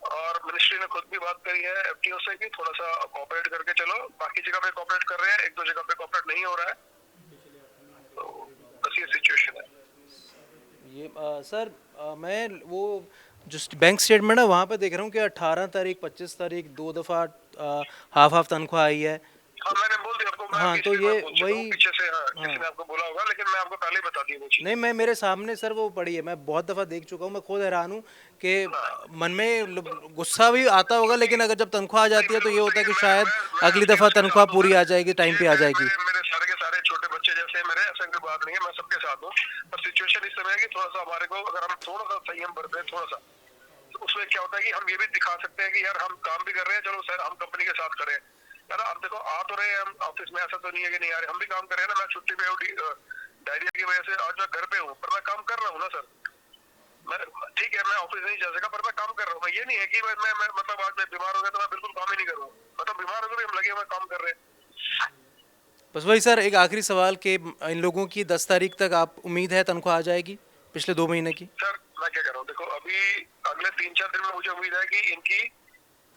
और मिनिस्ट्री ने खुद भी बात करी है FTO से कि थोड़ा सा कोऑपरेट करके चलो। बाकी जगह पे कोऑपरेट कर रहे हैं, 1-2 जगह पे कोऑपरेट नहीं हो रहा है, तो बस ये सिचुएशन है। ये सर मैं वो जो बैंक स्टेटमेंट है वहाँ पे देख रहा हूँ कि 18 तारीख 25 तारीख 2 दफ़ा हाफ तनख्वाह आई है। हाँ, मैंने बोल दिया आपको। हाँ, तो ये वही पीछे से किसी ने आपको बोला होगा, लेकिन मैं आपको पहले ही बता दी वो चीज़। नहीं, मैं मेरे सामने सर वो पड़ी है, मैं बहुत दफ़ा देख चुका हूँ, मैं खुद हैरान हूँ कि मन में गुस्सा भी आता होगा, लेकिन अगर जब तनख्वाह आ जाती है तो ये होता है कि शायद अगली दफ़ा तनख्वाह पूरी आ जाएगी, टाइम पे आ जाएगी। मेरे सारे के सारे छोटे बच्चे जैसे मेरे, ऐसा कोई बात नहीं है, मैं सबके साथ हूँ। पर सिचुएशन इस समय है कि थोड़ा सा हमारे को, अगर हम थोड़ा सा संयम बरतें, थोड़ा सा, तो उसमें क्या होता है कि हम ये भी दिखा सकते हैं कि यार हम काम भी कर रहे हैं, चलो सर हम कंपनी के साथ करें यार। आप देखो आ तो रहे हैं हम ऑफिस में, ऐसा तो नहीं है कि नहीं आ रहे, हम भी काम कर रहे हैं ना। मैं छुट्टी पे हूँ डायरिया की वजह से, आज मैं घर पे हूँ, पर मैं काम कर रहा हूँ ना सर। मैं ठीक है, मैं ऑफिस नहीं जा सका, पर मैं काम कर रहा हूँ। ये नहीं है कि मैं मतलब आज मैं बीमार हो गया तो मैं बिल्कुल काम ही नहीं करूँ, मतलब बीमार होकर भी हम लगे हुए काम कर रहे हैं। बस वही सर, एक आखिरी सवाल कि इन लोगों की 10 तारीख तक आप उम्मीद है तनख्वाह आ जाएगी पिछले 2 महीने की? सर मैं क्या कर रहा हूँ, देखो अभी अगले 3-4 दिन में मुझे उम्मीद है कि इनकी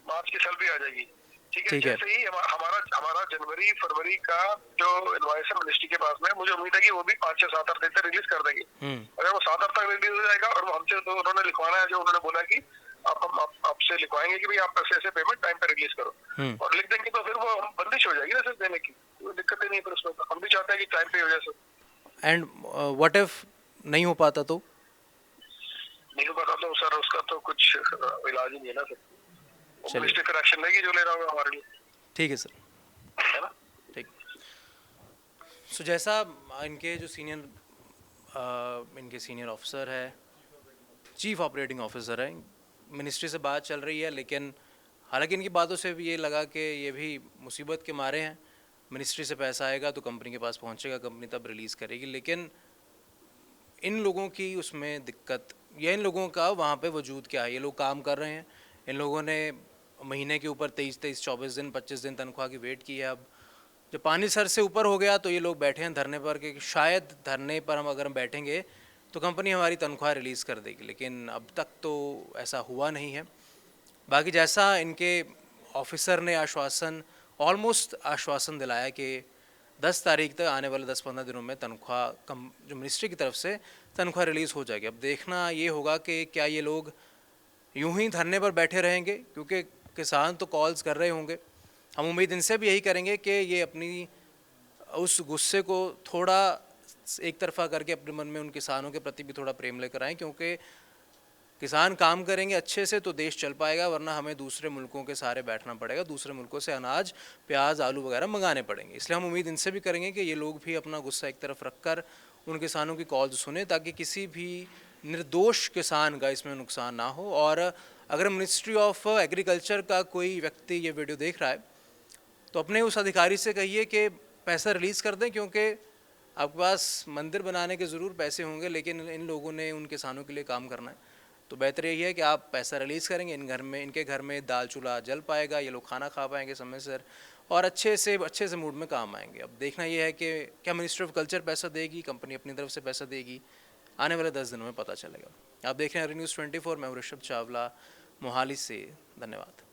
मार्च की सैलरी आ जाएगी। ठीक है, जैसे ही हमारा जनवरी फरवरी का जो इनवॉइस है मिनिस्ट्री के पास में, मुझे उम्मीद है कि वो भी 5-6-7-8 दिन तक रिलीज कर देंगे। अगर वो 7-8 तक रिलीज हो जाएगा, और वो हमसे तो उन्होंने लिखवाना है, जो उन्होंने बोला कि हम आपसे लिखवाएंगे कि भाई आप ऐसे पेमेंट टाइम पे रिलीज करो, और लिख देंगे तो फिर वो बंदिश हो जाएगी ना सर देने की, कोई दिक्कत ही नहीं। फिर उसमें हम भी चाहते हैं कि टाइम पे हो जाए सर। एंड व्हाट इफ नहीं हो पाता तो? नहीं हो पाता तो सर उसका तो कुछ इलाज ही नहीं है ना सर, मिनिस्ट्री फिर एक्शन लेगी जो ले रहा होगा हमारे लिए। ठीक है सर, है ना? ठीक। सो जैसा इनके जो सीनियर ऑफिसर है, चीफ ऑपरेटिंग ऑफिसर है, मिनिस्ट्री से बात चल रही है, लेकिन हालांकि इनकी बातों से भी ये लगा कि ये भी मुसीबत के मारे हैं। मिनिस्ट्री से पैसा आएगा तो कंपनी के पास पहुंचेगा, कंपनी तब रिलीज़ करेगी, लेकिन इन लोगों की उसमें दिक्कत, या इन लोगों का वहाँ पे वजूद क्या है? ये लोग काम कर रहे हैं, इन लोगों ने महीने के ऊपर 23, 24 दिन 25 दिन तनख्वाह की वेट की है। अब जब पानी सर से ऊपर हो गया तो ये लोग बैठे हैं धरने पर कि शायद धरने पर अगर हम बैठेंगे तो कंपनी हमारी तनख्वाह रिलीज़ कर देगी, लेकिन अब तक तो ऐसा हुआ नहीं है। बाकी जैसा इनके ऑफिसर ने ऑलमोस्ट आश्वासन दिलाया कि 10 तारीख तक आने वाले 10-15 दिनों में तनख्वाह जो मिनिस्ट्री की तरफ से तनख्वाह रिलीज़ हो जाएगी। अब देखना ये होगा कि क्या ये लोग यूं ही धरने पर बैठे रहेंगे, क्योंकि किसान तो कॉल्स कर रहे होंगे। हम उम्मीद इनसे भी यही करेंगे कि ये अपनी उस गुस्से को थोड़ा एक तरफा करके अपने मन में उन किसानों के प्रति भी थोड़ा प्रेम लेकर आएँ, क्योंकि किसान काम करेंगे अच्छे से तो देश चल पाएगा, वरना हमें दूसरे मुल्कों के सहारे बैठना पड़ेगा, दूसरे मुल्कों से अनाज, प्याज, आलू वगैरह मंगाने पड़ेंगे। इसलिए हम उम्मीद इनसे भी करेंगे कि ये लोग भी अपना गुस्सा एक तरफ रखकर उन किसानों की कॉल्स सुने, ताकि किसी भी निर्दोष किसान का इसमें नुकसान ना हो। और अगर मिनिस्ट्री ऑफ एग्रीकल्चर का कोई व्यक्ति ये वीडियो देख रहा है तो अपने उस अधिकारी से कहिए कि पैसा रिलीज़ कर दें, क्योंकि आपके पास मंदिर बनाने के ज़रूर पैसे होंगे, लेकिन इन लोगों ने उन किसानों के लिए काम करना है, तो बेहतर यही है कि आप पैसा रिलीज़ करेंगे, इनके घर में दाल चूल्हा जल पाएगा, ये लोग खाना खा पाएंगे समय से और अच्छे से मूड में काम आएंगे। अब देखना ये है कि क्या मिनिस्ट्री ऑफ कल्चर पैसा देगी, कंपनी अपनी तरफ से पैसा देगी, आने वाले 10 दिनों में पता चलेगा। आप देख रहे हैं न्यूज़ 24, मैं हूं ऋषभ चावला, मोहाली से। धन्यवाद।